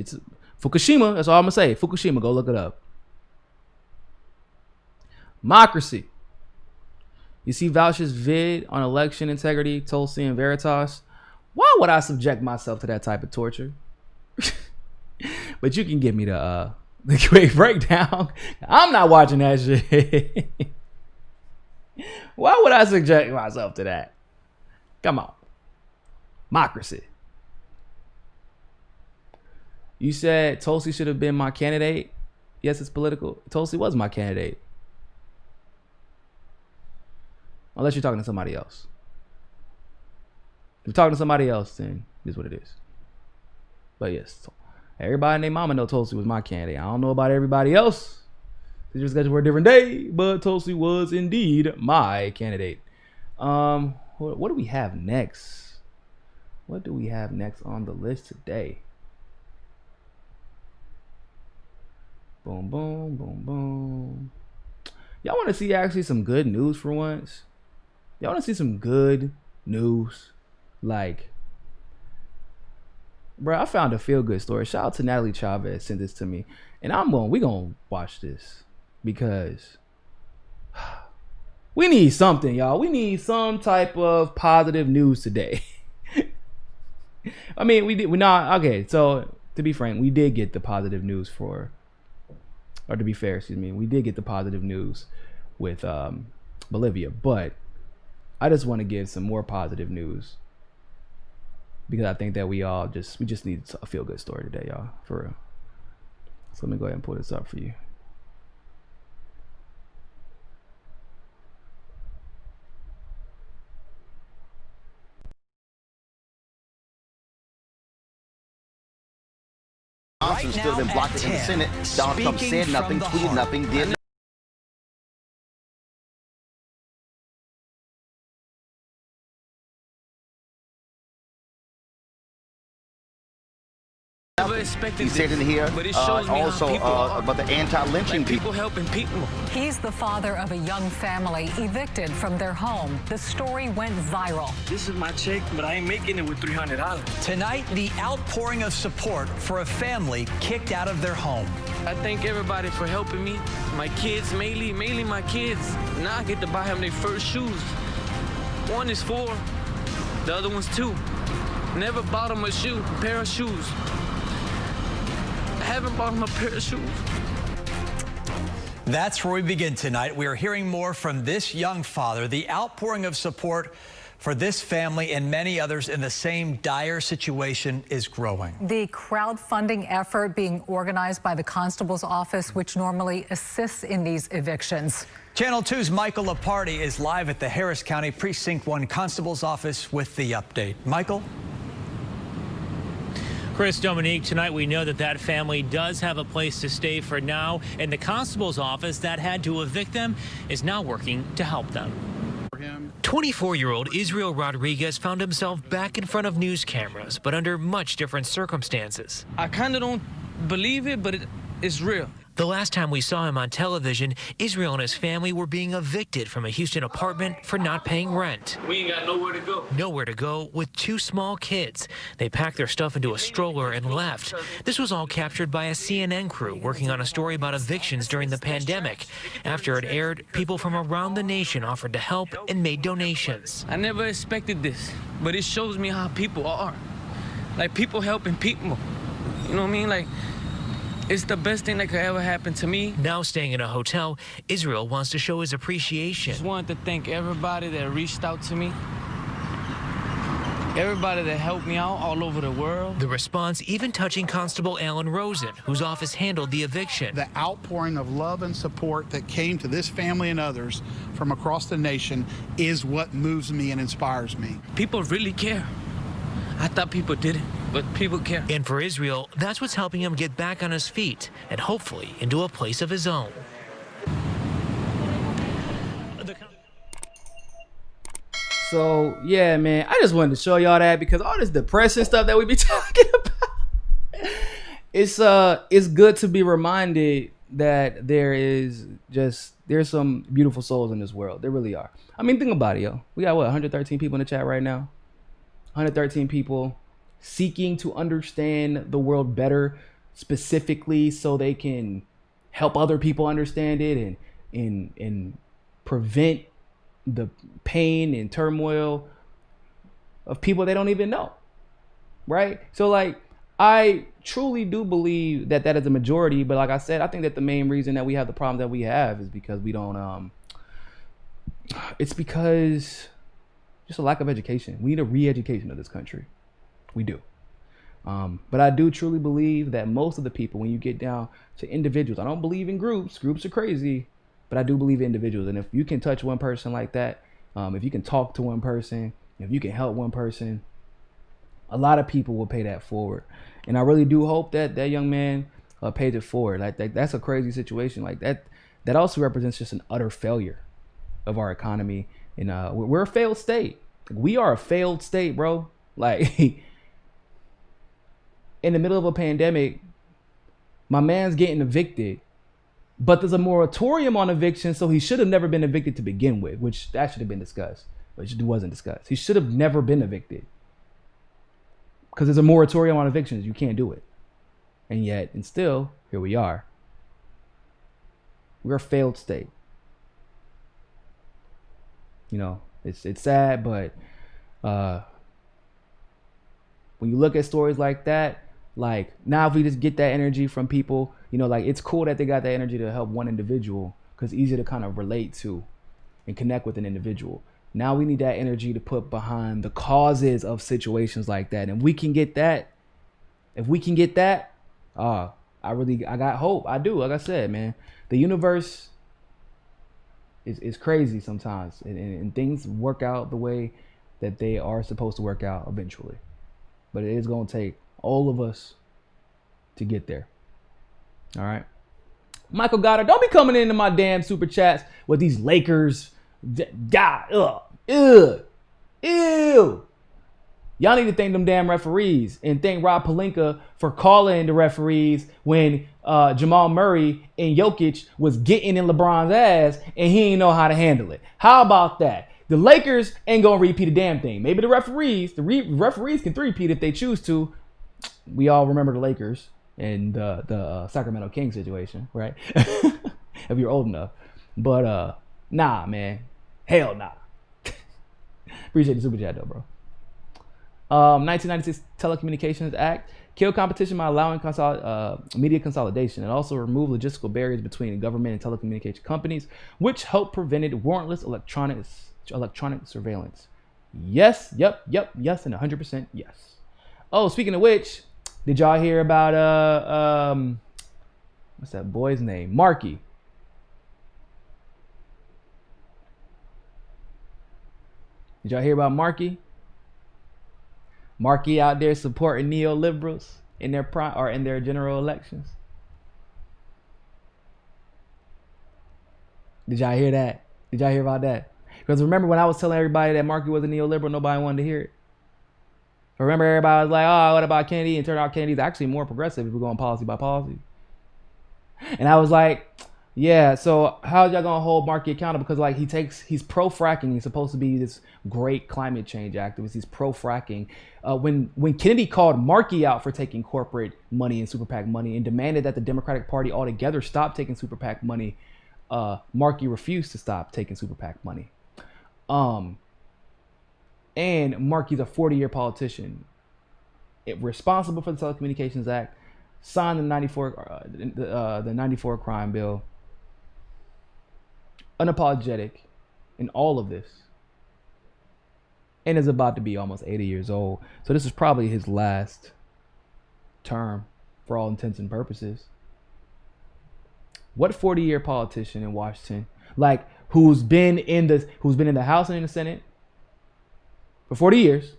Fukushima. That's all I'm gonna say. Fukushima. Go look it up. Democracy. You see Voucher's vid on election integrity, Tulsi and Veritas. Why would I subject myself to that type of torture? But you can give me the quick breakdown. I'm not watching that shit. Why would I subject myself to that? Come on. Democracy. You said Tulsi should have been my candidate. Yes, it's political. Tulsi was my candidate. Unless you're talking to somebody else. If you're talking to somebody else, then this is what it is. But yes, everybody and their mama know Tulsi was my candidate. I don't know about everybody else. It's just because we're a different day, but Tulsi was indeed my candidate. What do we have next? What do we have next on the list today? Boom, boom, boom, boom. Y'all want to see actually some good news for once? Y'all want to see some good news? Like, bro, I found a feel-good story. Shout out to Nat'l Chavez, sent this to me. And we gonna watch this because we need something, y'all. We need some type of positive news today. I mean, okay, so to be frank, we did get the positive news or to be fair, excuse me, we did get the positive news with Bolivia, but I just want to give some more positive news because I think that we just need a feel-good story today, y'all, for real. So let me go ahead and pull this up for you. Right still been blocked in the Senate. Donald Trump said nothing, tweeted nothing, did he said in here also about the anti-lynching people helping people. He's the father of a young family evicted from their home. The story went viral. This is my check, but I ain't making it with $300. Tonight, the outpouring of support for a family kicked out of their home. I thank everybody for helping me. My kids, mainly my kids. Now I get to buy them their first shoes. One is 4, the other one's 2. Never bought them a pair of shoes. I haven't bought him a pair of shoes. That's where we begin tonight. We are hearing more from this young father. The outpouring of support for this family and many others in the same dire situation is growing. The crowdfunding effort being organized by the constable's office, which normally assists in these evictions. Channel 2's Michael Laparty is live at the Harris County Precinct 1 Constable's office with the update. Michael? Chris, Dominique, tonight we know that family does have a place to stay for now, and the constable's office that had to evict them is now working to help them. 24-year-old Israel Rodriguez found himself back in front of news cameras, but under much different circumstances. I kind of don't believe it, but it's real. The last time we saw him on television, Israel and his family were being evicted from a Houston apartment for not paying rent. We ain't got nowhere to go. Nowhere to go with 2 small kids. They packed their stuff into a stroller and left. This was all captured by a CNN crew working on a story about evictions during the pandemic. After it aired, people from around the nation offered to help and made donations. I never expected this, but it shows me how people are. Like, people helping people. You know what I mean? Like, it's the best thing that could ever happen to me. Now staying in a hotel, Israel wants to show his appreciation. Just wanted to thank everybody that reached out to me. Everybody that helped me out all over the world. The response even touching Constable Alan Rosen, whose office handled the eviction. The outpouring of love and support that came to this family and others from across the nation is what moves me and inspires me. People really care. I thought people didn't, but people care. And for Israel, that's what's helping him get back on his feet and hopefully into a place of his own. So yeah, man, I just wanted to show y'all that because all this depressing stuff that we be talking about, it's good to be reminded that there's some beautiful souls in this world. There really are. I mean, think about it, yo. We got 113 people in the chat right now. 113 people seeking to understand the world better, specifically so they can help other people understand it and prevent the pain and turmoil of people they don't even know, right? So like, I truly do believe that is a majority, but like I said, I think that the main reason that we have the problem that we have is because we don't it's because just a lack of education. We need a re-education of this country. We do. But I do truly believe that most of the people, when you get down to individuals, I don't believe in groups. Groups are crazy, but I do believe in individuals. And if you can touch one person like that, if you can talk to one person, if you can help one person, a lot of people will pay that forward. And I really do hope that that young man pays it forward. Like that's a crazy situation. Like that also represents just an utter failure of our economy. And we're a failed state. We are a failed state, bro. Like in the middle of a pandemic, my man's getting evicted, but there's a moratorium on eviction, so he should have never been evicted to begin with, which that should have been discussed, but it wasn't discussed. He should have never been evicted because there's a moratorium on evictions. You can't do it. And yet, and still, here we are. We're a failed state. You know, it's sad, but when you look at stories like that, like now if we just get that energy from people, you know, like it's cool that they got that energy to help one individual because it's easier to kind of relate to and connect with an individual. Now we need that energy to put behind the causes of situations like that. And we can get that. If we can get that, I got hope. I do. Like I said, man, the universe is crazy sometimes, and things work out the way that they are supposed to work out eventually. But it is going to take all of us to get there. All right. Michael Goddard, don't be coming into my damn super chats with these Lakers. Ew. Y'all need to thank them damn referees and thank Rob Pelinka for calling the referees when Jamal Murray and Jokic was getting in LeBron's ass and he didn't know how to handle it. How about that? The Lakers ain't gonna repeat a damn thing. Maybe the referees can three-peat if they choose to. We all remember the Lakers and the Sacramento Kings situation, right? If you're old enough. But nah, man. Hell nah. Appreciate the super chat though, bro. 1996 Telecommunications Act killed competition by allowing media consolidation and also removed logistical barriers between government and telecommunication companies, which helped prevented warrantless electronic surveillance. Yes, yep, and 100% yes. Oh, speaking of which, did y'all hear about what's that boy's name? Marky. Did y'all hear about Marky? Marky out there supporting neoliberals in their general elections. Did y'all hear that? Did y'all hear about that? Because remember when I was telling everybody that Marky was a neoliberal, nobody wanted to hear it. Remember everybody was like, oh, what about Kennedy? And turned out Kennedy's actually more progressive if we're going policy by policy. And I was like, yeah, so how y'all gonna hold Marky accountable? Because like he's pro-fracking. He's supposed to be this great climate change activist. He's pro-fracking. When Kennedy called Marky out for taking corporate money and super PAC money and demanded that the Democratic Party altogether stop taking super PAC money, Marky refused to stop taking super PAC money. And Marky's a 40-year politician, responsible for the Telecommunications Act, signed the 94 crime bill, unapologetic in all of this, and is about to be almost 80 years old. So this is probably his last term for all intents and purposes. What 40-year politician in Washington, like who's been in the House and in the Senate for 40 years,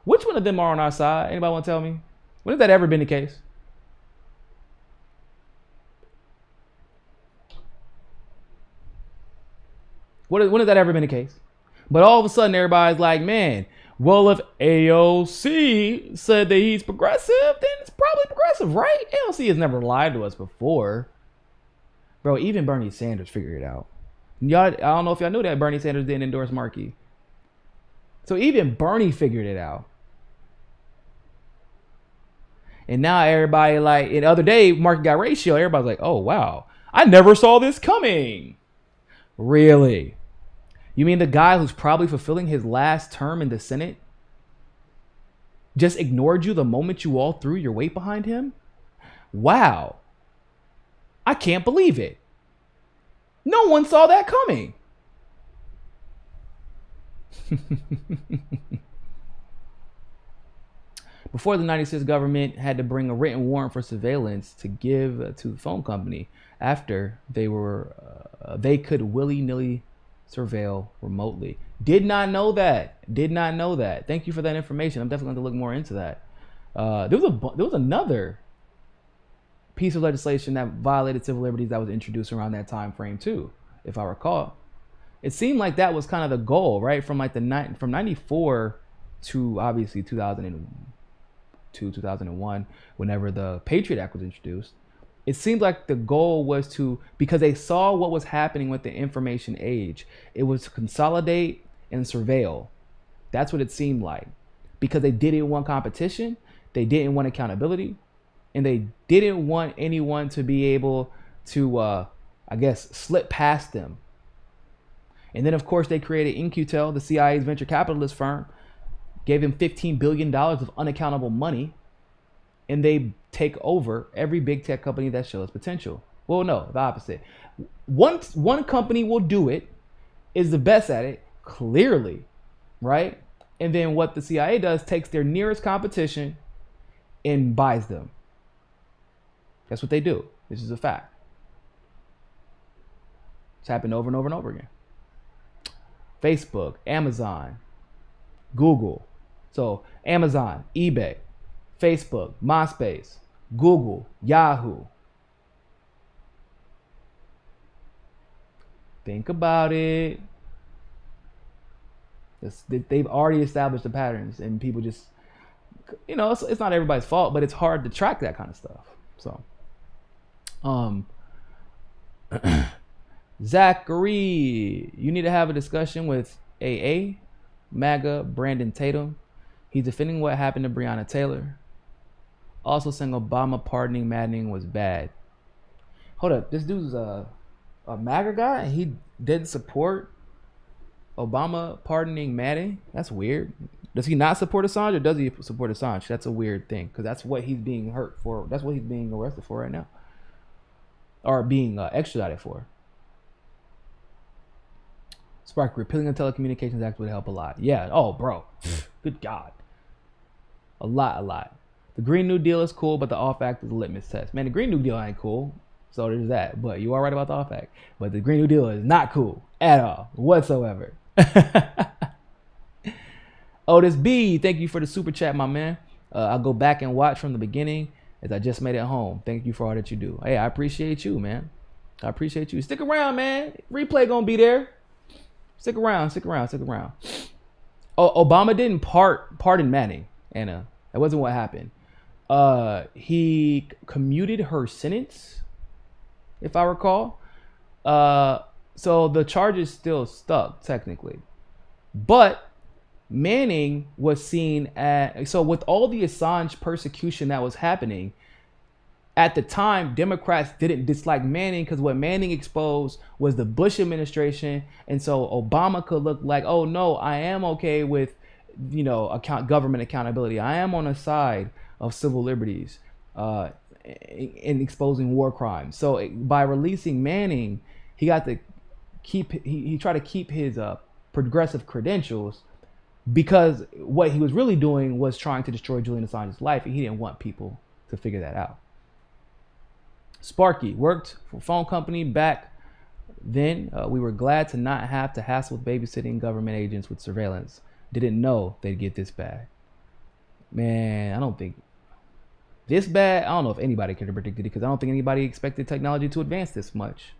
which one of them are on our side? Anybody want to tell me? When has that ever been the case? When has that ever been the case? But all of a sudden, everybody's like, man, well, if AOC said that he's progressive, then it's probably progressive, right? AOC has never lied to us before. Bro, even Bernie Sanders figured it out. Y'all, I don't know if y'all knew that Bernie Sanders didn't endorse Marky. So even Bernie figured it out. And now everybody like, the other day, Marky got ratio. Everybody's like, oh, wow, I never saw this coming. Really? You mean the guy who's probably fulfilling his last term in the Senate just ignored you the moment you all threw your weight behind him? Wow. I can't believe it. No one saw that coming. before the 96 government had to bring a written warrant for surveillance to give to the phone company after they could willy-nilly surveil remotely. Did not know that. Thank you for that information. I'm definitely going to look more into that. There was another piece of legislation that violated civil liberties that was introduced around that time frame too, if I recall. It seemed like that was kind of the goal, right? From like from 94 to obviously 2002, 2001, whenever the Patriot Act was introduced. It seemed like the goal was to, because they saw what was happening with the information age, it was to consolidate and surveil. That's what it seemed like. Because they didn't want competition, they didn't want accountability, and they didn't want anyone to be able to, I guess, slip past them. And then, of course, they created In-Q-Tel, the CIA's venture capitalist firm, gave him $15 billion of unaccountable money, and they take over every big tech company that shows potential. Well, no, the opposite. One company will do it, is the best at it, clearly, right? And then what the CIA does, takes their nearest competition and buys them. That's what they do. This is a fact. It's happened over and over and over again. Facebook, Amazon, Google. So Amazon, eBay, Facebook, MySpace, Google, Yahoo. Think about it. They've already established the patterns, and people just, you know, it's not everybody's fault, but it's hard to track that kind of stuff. So, Zachary, you need to have a discussion with AA, MAGA, Brandon Tatum. He's defending what happened to Breonna Taylor. Also saying Obama pardoning Manning was bad. Hold up, this dude's a MAGA guy and he didn't support Obama pardoning Manning? That's weird. Does he not support Assange, or does he support Assange? That's a weird thing, because that's what he's being hurt for. That's what he's being arrested for right now, or being extradited for. Spark, repealing the Telecommunications Act would help a lot. Yeah. Oh, bro. Good God. A lot. The Green New Deal is cool, but the Off Act is a litmus test. Man, the Green New Deal ain't cool. So there's that. But you are right about the Off Act. But the Green New Deal is not cool at all, whatsoever. Otis B, thank you for the super chat, my man. I'll go back and watch from the beginning, as I just made it home. Thank you for all that you do. Hey, I appreciate you, man. I appreciate you. Stick around, man. Replay gonna be there. Stick around. Oh, Obama didn't pardon Manning, Anna. That wasn't what happened. He commuted her sentence, if I recall. So the charges still stuck, technically. But Manning was seen as, so with all the Assange persecution that was happening, at the time, Democrats didn't dislike Manning because what Manning exposed was the Bush administration. And so Obama could look like, oh no, I am okay with, you know, government accountability. I am on the side of civil liberties in exposing war crimes. So by releasing Manning, he got to keep, he tried to keep his progressive credentials, because what he was really doing was trying to destroy Julian Assange's life, and he didn't want people to figure that out. Sparky worked for a phone company back then. We were glad to not have to hassle with babysitting government agents with surveillance. Didn't know they'd get this bad. Man, I don't think this bad. I don't know if anybody could have predicted it, because I don't think anybody expected technology to advance this much.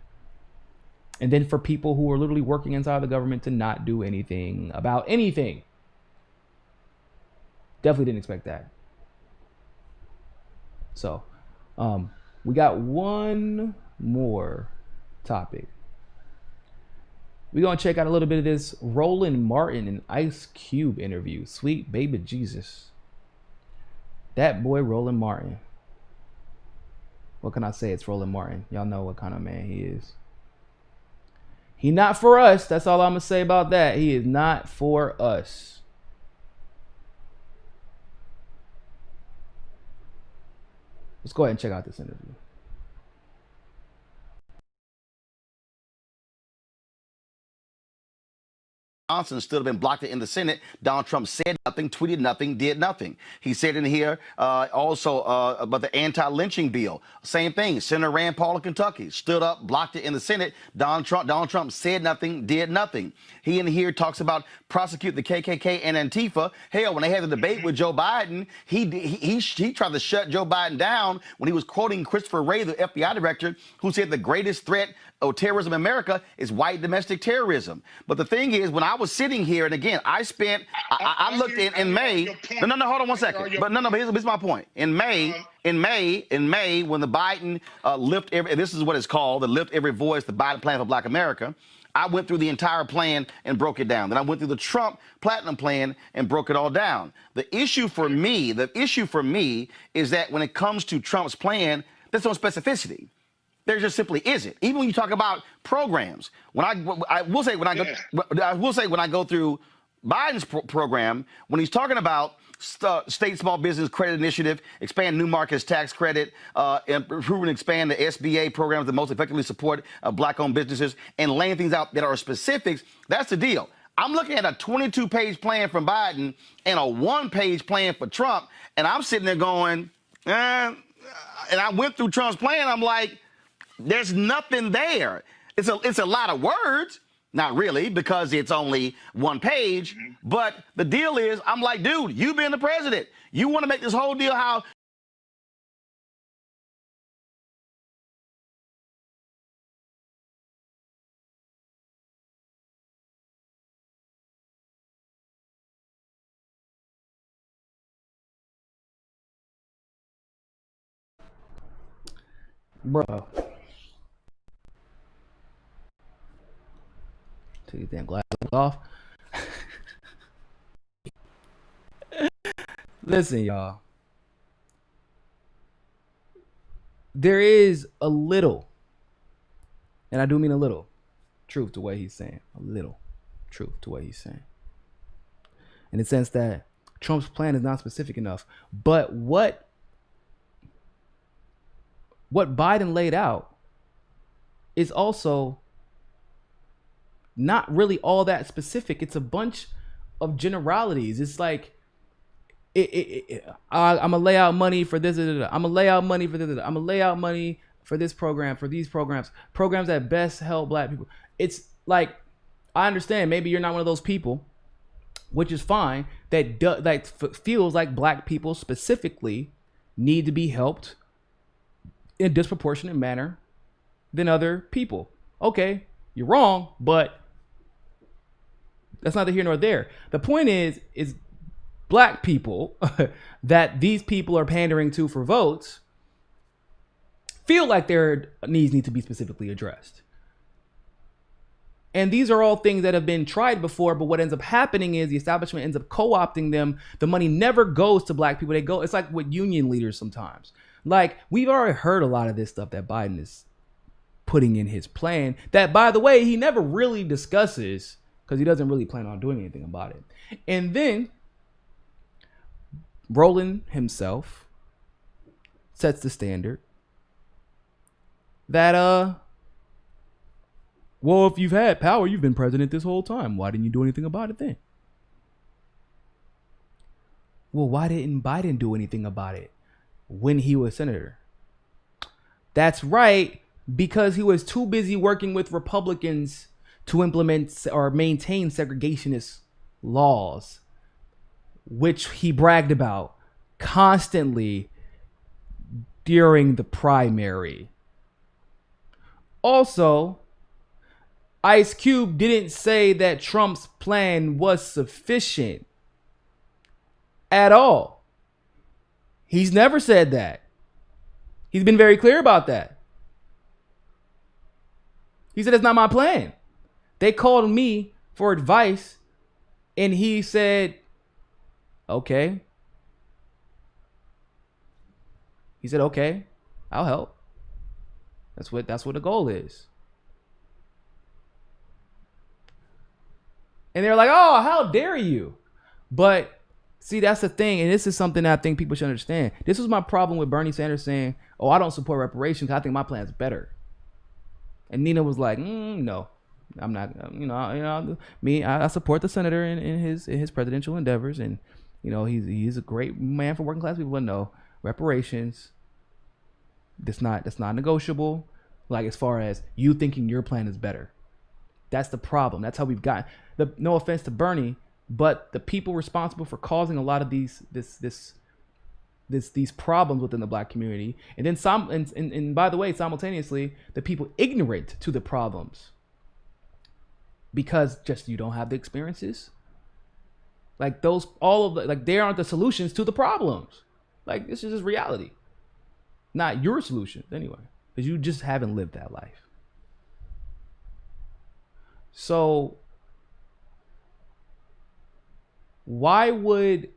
And then for people who were literally working inside the government to not do anything about anything. Definitely didn't expect that. So, we got one more topic. We're going to check out a little bit of this Roland Martin and Ice Cube interview. Sweet baby Jesus. That boy Roland Martin. What can I say? It's Roland Martin. Y'all know what kind of man he is. He not for us. That's all I'm going to say about that. He is not for us. Let's go ahead and check out this interview. Johnson stood up and blocked it in the Senate. Donald Trump said nothing, tweeted nothing, did nothing. He said in here also about the anti-lynching bill. Same thing. Senator Rand Paul of Kentucky stood up, blocked it in the Senate. Donald Trump said nothing, did nothing. He in here talks about prosecute the KKK and Antifa. Hell, when they had the debate with Joe Biden, he tried to shut Joe Biden down when he was quoting Christopher Wray, the FBI director, who said the greatest threat of terrorism in America is white domestic terrorism. But the thing is, when I was sitting here, and again, I looked in May. No, hold on one second. But here's my point. In May, when the Biden this is what it's called, the Lift Every Voice, the Biden Plan for Black America, I went through the entire plan and broke it down. Then I went through the Trump Platinum Plan and broke it all down. The issue for me is that when it comes to Trump's plan, there's no specificity. There just simply isn't. Even when you talk about programs, I will say when I go through Biden's program, when he's talking about state small business credit initiative, expand new markets tax credit, improve and expand the SBA programs that most effectively support black-owned businesses, and laying things out that are specifics, that's the deal. I'm looking at a 22-page plan from Biden and a 1-page plan for Trump, and I'm sitting there going, and I went through Trump's plan, I'm like, there's nothing there. It's a lot of words. Not really, because it's only 1 page. But the deal is, I'm like, dude, you being the president, you want to make this whole deal how... Bro. Take your damn glasses off. Listen, y'all. There is a little, and I do mean a little, truth to what he's saying. A little truth to what he's saying. In the sense that Trump's plan is not specific enough. But what Biden laid out is also not really all that specific. It's a bunch of generalities. It's like, I'm gonna lay out money for this. I'm gonna lay out money for this. I'm gonna lay out money for this program, for these programs that best help black people. It's like, I understand maybe you're not one of those people, which is fine, that feels like black people specifically need to be helped in a disproportionate manner than other people. Okay, you're wrong, but that's neither here nor there. The point is black people that these people are pandering to for votes feel like their needs need to be specifically addressed. And these are all things that have been tried before, but what ends up happening is the establishment ends up co-opting them. The money never goes to black people. It's like with union leaders sometimes. Like, we've already heard a lot of this stuff that Biden is putting in his plan that, by the way, he never really discusses because he doesn't really plan on doing anything about it. And then Roland himself sets the standard that, well, if you've had power, you've been president this whole time. Why didn't you do anything about it then? Well, why didn't Biden do anything about it when he was senator? That's right, because he was too busy working with Republicans to implement or maintain segregationist laws, which he bragged about constantly during the primary. Also, Ice Cube didn't say that Trump's plan was sufficient at all. He's never said that. He's been very clear about that. He said, it's not my plan. They called me for advice and he said, okay. He said, okay, I'll help. That's what the goal is. And they're like, oh, how dare you? But see, that's the thing. And this is something that I think people should understand. This was my problem with Bernie Sanders saying, oh, I don't support reparations because I think my plan's better. And Nina was like, no. I'm not, I support the senator in his presidential endeavors, and he's a great man for working class people. But no, reparations. That's not negotiable. Like, as far as you thinking your plan is better, that's the problem. That's how we've gotten. No offense to Bernie, but the people responsible for causing a lot of these problems within the black community, and then and by the way, simultaneously, the people ignorant to the problems because just you don't have the experiences. Like they aren't the solutions to the problems. Like, this is just reality, not your solution anyway, because you just haven't lived that life. So why would,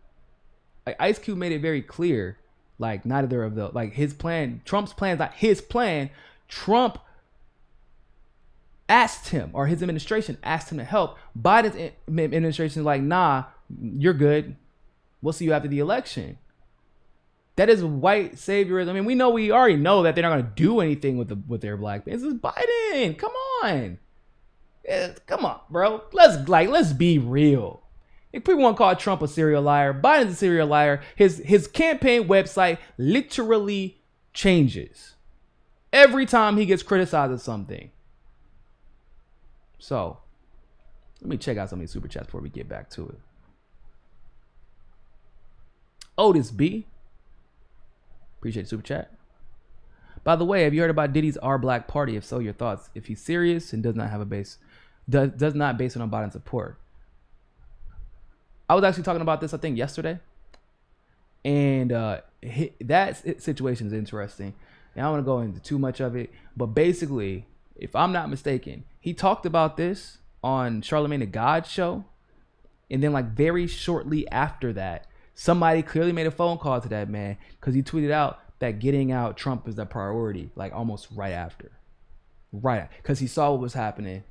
like, Ice Cube made it very clear, like, neither of the, like, his plan, Trump's plan is not his plan. Trump asked him, or his administration asked him to help. Biden's administration is like, nah, you're good. We'll see you after the election. That is white saviorism. I mean, we already know that they're not going to do anything with their black things. This is Biden. Come on. Come on, bro. Let's be real. If people want to call Trump a serial liar, Biden's a serial liar. His campaign website literally changes every time he gets criticized of something. So let me check out some of these super chats before we get back to it. Otis B, appreciate the super chat. By the way, have you heard about Diddy's Our Black Party? If so, your thoughts. If he's serious and does not base it on Biden support. I was actually talking about this, I think, yesterday, and that situation is interesting. And I don't want to go into too much of it, but basically, if I'm not mistaken, he talked about this on Charlamagne the God's show, and then, like, very shortly after that, somebody clearly made a phone call to that man because he tweeted out that getting out Trump is the priority, like, almost right after, because he saw what was happening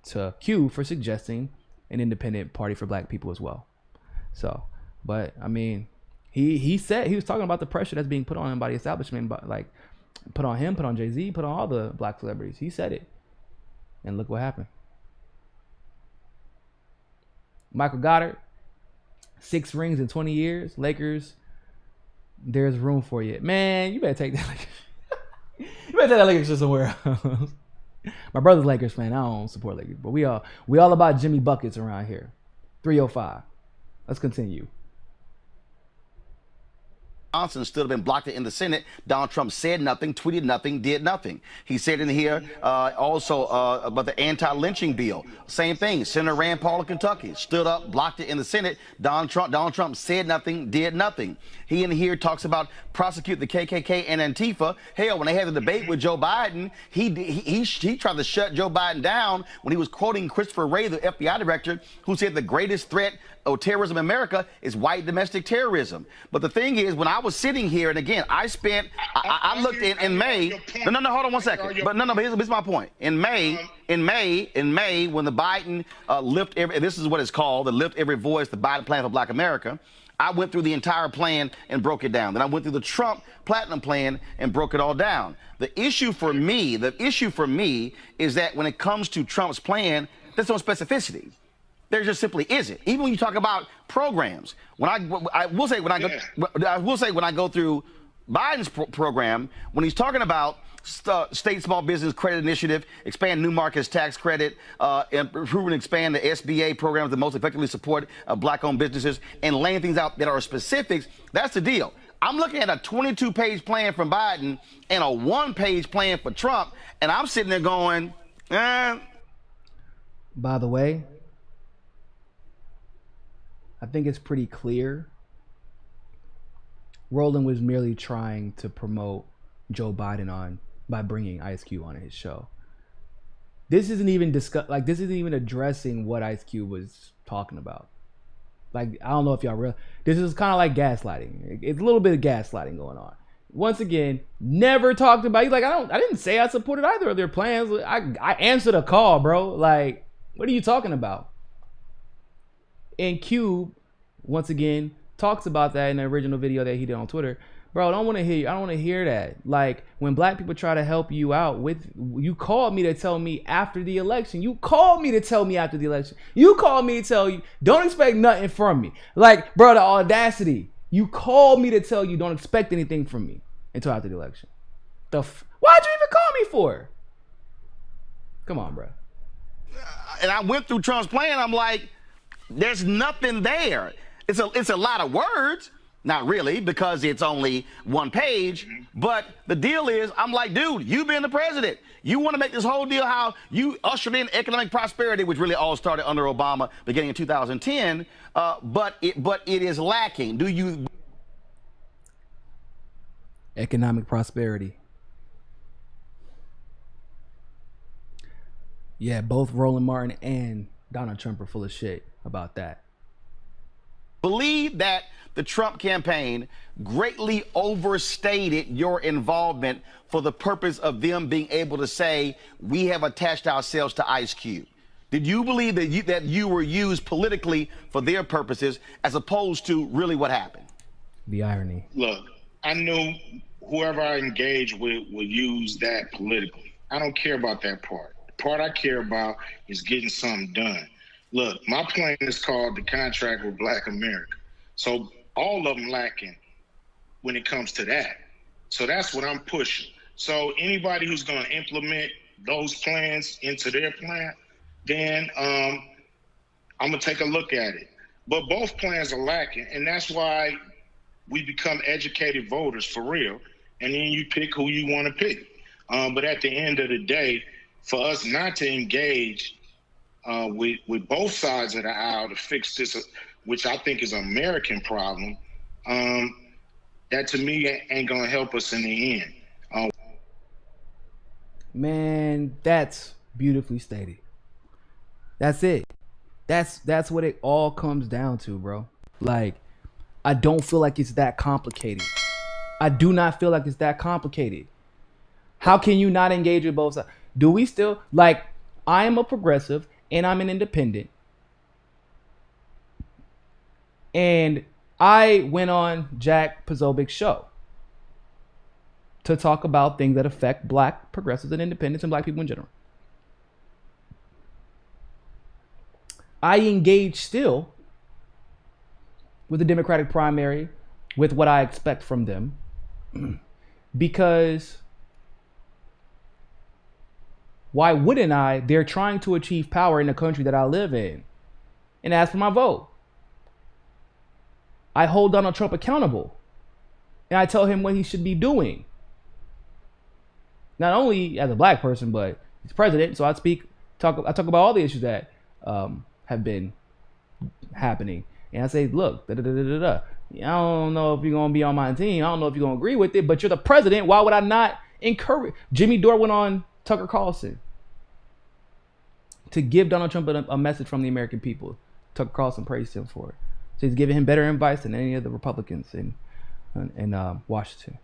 to Q for suggesting an independent party for black people as well. So, but I mean, he said, he was talking about the pressure that's being put on him by the establishment, but, like, put on him, put on Jay-Z, put on all the black celebrities. He said it, and look what happened. Michael Goddard, 6 rings in 20 years. Lakers, there's room for you, man. You better take that. You better take that Lakers shit somewhere else. My brother's Lakers fan. I don't support Lakers, but we all about Jimmy buckets around here. 305. Let's continue. Johnson still have been blocked in the Senate. Donald Trump said nothing, tweeted nothing, did nothing. He said in here also about the anti-lynching bill. Same thing. Senator Rand Paul of Kentucky stood up, blocked it in the Senate. Donald Trump said nothing, did nothing. He in here talks about prosecute the KKK and Antifa. Hell, when they had the debate with Joe Biden, he tried to shut Joe Biden down when he was quoting Christopher Wray, the FBI director, who said the greatest threat of terrorism in America is white domestic terrorism. But the thing is, when I was sitting here, and again, I looked in May. No, hold on one second. But here's my point. In May, when the Biden this is what it's called, the Lift Every Voice, the Biden Plan for Black America, I went through the entire plan and broke it down. Then I went through the Trump Platinum Plan and broke it all down. The issue for me is that when it comes to Trump's plan, there's no specificity. There just simply isn't. Even when you talk about programs, I will say when I go through Biden's program, when he's talking about state small business credit initiative, expand new markets tax credit, improve and expand the SBA programs that most effectively support black-owned businesses, and laying things out that are specifics, that's the deal. I'm looking at a 22-page plan from Biden and a 1-page plan for Trump, and I'm sitting there going, By the way, I think it's pretty clear Roland was merely trying to promote Joe Biden by bringing Ice Cube on his show. This isn't even this isn't even addressing what Ice Cube was talking about. Like, I don't know if y'all realize, this is kind of like gaslighting. It's a little bit of gaslighting going on. Once again, never talked about, he's like, I didn't say I supported either of their plans. I answered a call, bro. Like, what are you talking about? And Cube, once again, talks about that in the original video that he did on Twitter. Bro, I don't want to hear that. Like, when black people try to help you out you called me to tell me after the election. You called me to tell me after the election. You called me to tell you, don't expect nothing from me. Like, bro, the audacity. You called me to tell you don't expect anything from me until after the election. Why'd you even call me for? Come on, bro. And I went through Trump's plan. I'm like, there's nothing there. It's a lot of words. Not really, because it's only one page. But the deal is, I'm like, dude, you being the president, you want to make this whole deal how you ushered in economic prosperity, which really all started under Obama beginning in 2010. But it is lacking. Do you? Economic prosperity. Yeah, both Roland Martin and Donald Trump are full of shit about that. Believe that the Trump campaign greatly overstated your involvement for the purpose of them being able to say, we have attached ourselves to Ice Cube. Did you believe that you were used politically for their purposes as opposed to really what happened? The irony. Look, I knew whoever I engaged with would use that politically. I don't care about that part. The part I care about is getting something done. Look, my plan is called the Contract with Black America. So all of them lacking when it comes to that. So that's what I'm pushing. So anybody who's going to implement those plans into their plan, then I'm going to take a look at it. But both plans are lacking, and that's why we become educated voters for real, and then you pick who you want to pick. But at the end of the day, for us not to engage with both sides of the aisle to fix this, which I think is an American problem, that to me ain't gonna help us in the end. Man, that's beautifully stated. That's it. That's what it all comes down to, bro. Like, I don't feel like it's that complicated. I do not feel like it's that complicated. How can you not engage with both sides? Do we still, like, I am a progressive and I'm an independent. And I went on Jack Pozobic's show to talk about things that affect black progressives and independents and black people in general. I engage still with the Democratic primary with what I expect from them because why wouldn't I? They're trying to achieve power in the country that I live in and ask for my vote. I hold Donald Trump accountable and I tell him what he should be doing. Not only as a black person, but he's president. So I talk about all the issues that have been happening. And I say, look, I don't know if you're going to be on my team. I don't know if you're going to agree with it, but you're the president. Why would I not encourage? Jimmy Dore went on Tucker Carlson to give Donald Trump a message from the American people. Tucker Carlson praised him for it. So he's giving him better advice than any of the Republicans in Washington.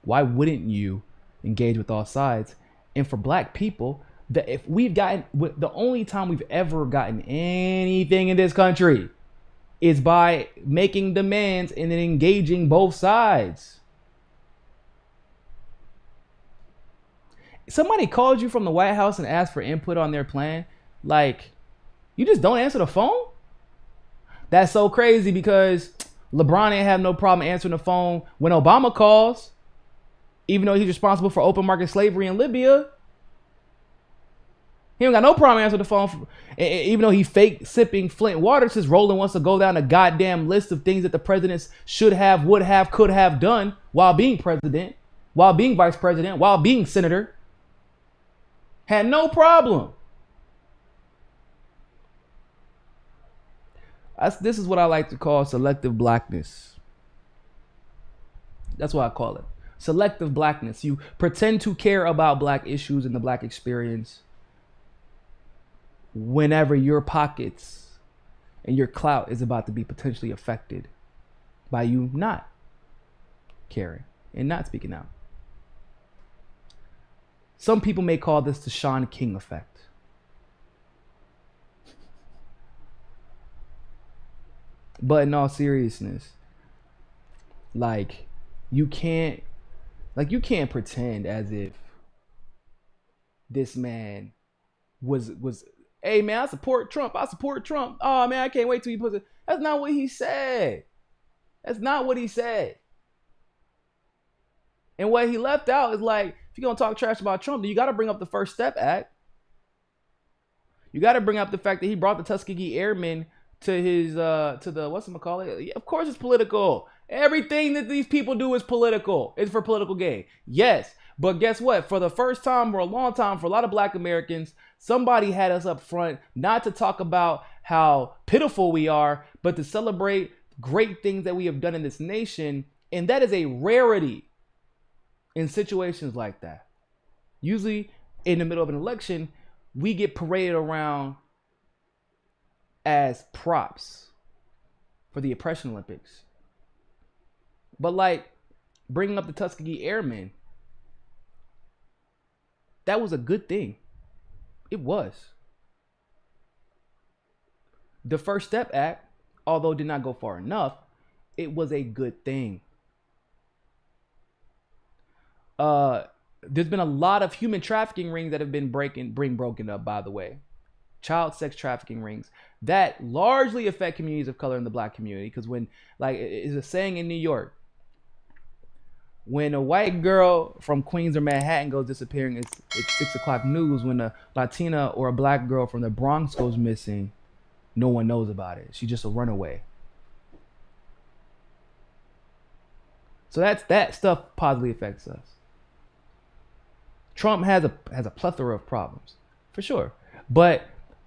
Why wouldn't you engage with all sides? And for black people, if we've gotten, the only time we've ever gotten anything in this country is by making demands and then engaging both sides. Somebody called you from the White House and asked for input on their plan. Like, you just don't answer the phone? That's so crazy because LeBron ain't have no problem answering the phone when Obama calls, even though he's responsible for open market slavery in Libya. He don't got no problem answering the phone, even though he fake sipping Flint water, since Roland wants to go down a goddamn list of things that the presidents should have, would have, could have done while being president, while being vice president, while being senator. Had no problem. This is what I like to call selective blackness. That's what I call it. Selective blackness. You pretend to care about black issues and the black experience whenever your pockets and your clout is about to be potentially affected by you not caring and not speaking out. Some people may call this the Shaun King effect. But in all seriousness, like you can't pretend as if this man was hey man, I support Trump. Oh man, I can't wait till he puts it. That's not what he said. That's not what he said. And what he left out is like, if you're gonna talk trash about Trump, then you gotta bring up the First Step Act. You gotta bring up the fact that he brought the Tuskegee Airmen to his to the whatchamacallit. Yeah, of course it's political. Everything that these people do is political. It's for political gain. Yes. But guess what? For the first time or a long time, for a lot of black Americans, somebody had us up front not to talk about how pitiful we are, but to celebrate great things that we have done in this nation. And that is a rarity in situations like that. Usually in the middle of an election, we get paraded around as props for the Oppression Olympics. But like bringing up the Tuskegee Airmen, that was a good thing. It was. The First Step Act, although it did not go far enough, it was a good thing. There's been a lot of human trafficking rings that have been broken up, by the way. Child sex trafficking rings that largely affect communities of color in the black community. Because when, like, it's a saying in New York, when a white girl from Queens or Manhattan goes disappearing, it's 6 o'clock news. When a Latina or a black girl from the Bronx goes missing, no one knows about it. She's just a runaway. So that stuff positively affects us. Trump has a plethora of problems, for sure. But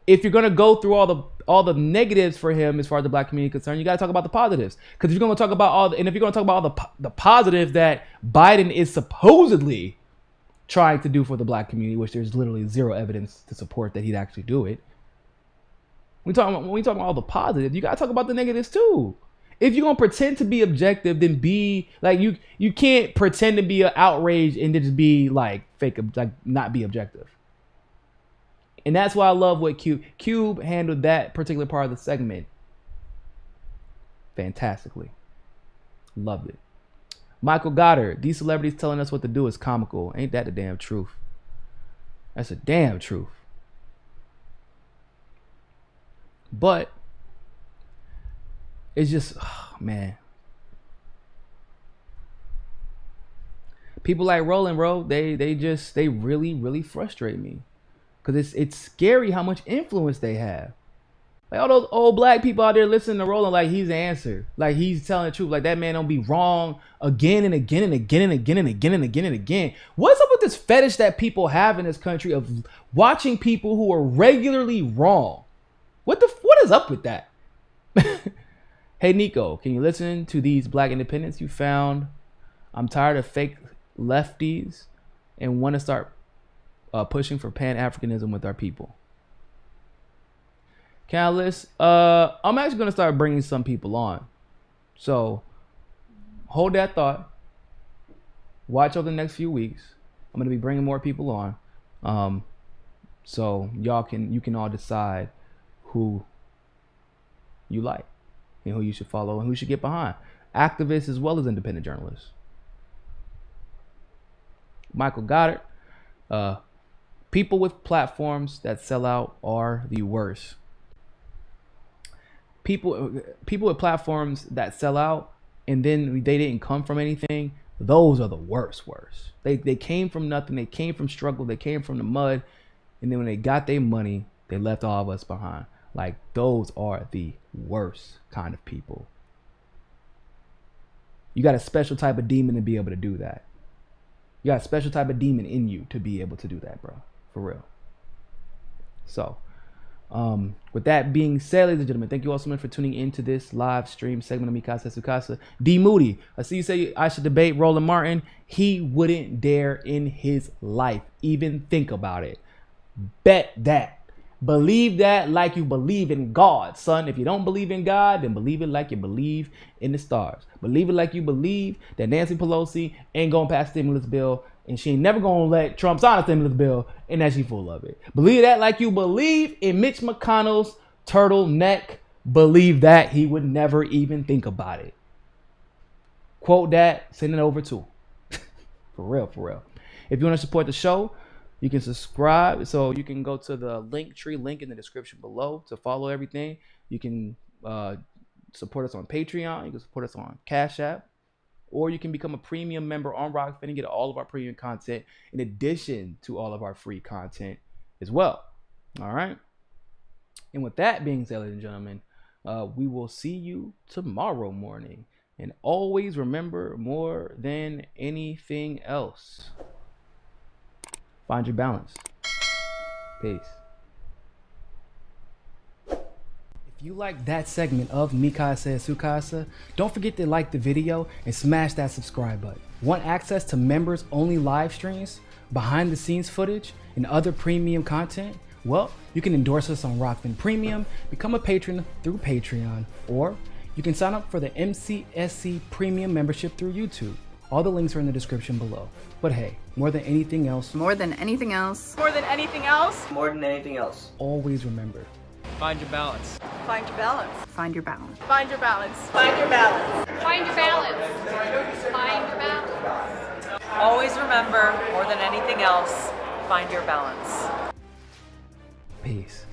if you're gonna go through all the negatives for him as far as the black community is concerned, you gotta talk about the positives. Because if you're gonna talk about if you're gonna talk about all the positive that Biden is supposedly trying to do for the black community, which there's literally zero evidence to support that he'd actually do it. When we talk about all the positives, you gotta talk about the negatives too. If you're gonna pretend to be objective, then be like you can't pretend to be outraged and then just be like fake, like not be objective. And that's why I love what Cube handled that particular part of the segment fantastically. Loved it. Michael Goddard, these celebrities telling us what to do is comical. Ain't that the damn truth? That's a damn truth. But it's just, oh, man. People like Roland, bro, they really, really frustrate me. Because it's scary how much influence they have. Like all those old black people out there listening to Roland like he's the answer. Like he's telling the truth. Like that man don't be wrong again and again and again and again and again and again and again. What's up with this fetish that people have in this country of watching people who are regularly wrong? What is up with that? Hey, Niko, can you listen to these black independents you found? I'm tired of fake lefties and want to start pushing for Pan-Africanism with our people. Can I list? I'm actually going to start bringing some people on. So hold that thought. Watch over the next few weeks. I'm going to be bringing more people on. So you can all decide who you like and who you should follow and who you should get behind. Activists as well as independent journalists. Michael Goddard. People with platforms that sell out are the worst. People with platforms that sell out and then they didn't come from anything, those are the worst. They came from nothing. They came from struggle. They came from the mud. And then when they got their money, they left all of us behind. Like those are the worst kind of people. You got a special type of demon to be able to do that. You got a special type of demon in you to be able to do that, bro. For real. So, with that being said, ladies and gentlemen, thank you all so much for tuning into this live stream segment of Mikasa Sukasa. D Moody, I see you say I should debate Roland Martin. He wouldn't dare in his life even think about it. Bet that. Believe that like you believe in God, son. If you don't believe in God, then believe it like you believe in the stars. Believe it like you believe that Nancy Pelosi ain't gonna pass stimulus bill and she ain't never gonna let Trump sign a stimulus bill and that she full of it. Believe that like you believe in Mitch McConnell's turtleneck believe that, he would never even think about it. Quote that, send it over to him. For real, for real. If you want to support the show, you can subscribe. So you can go to the Linktree link in the description below to follow everything. You can support us on Patreon. You can support us on Cash App. Or you can become a premium member on Rockfin and get all of our premium content in addition to all of our free content as well. All right. And with that being said, ladies and gentlemen, we will see you tomorrow morning. And always remember, more than anything else, find your balance. Peace. If you like that segment of Mikasa Sukasa, don't forget to like the video and smash that subscribe button. Want access to members only live streams, behind the scenes footage, and other premium content? Well, you can endorse us on Rockfin Premium, become a patron through Patreon, or you can sign up for the MCSC Premium membership through YouTube. All the links are in the description below. But hey, more than anything else, more than anything else, more than anything else, more than anything else, always remember, find your balance. Find your balance. Find your balance. Find your balance. Find your balance. Find your balance. Find your balance. Always remember, more than anything else, find your balance. Peace.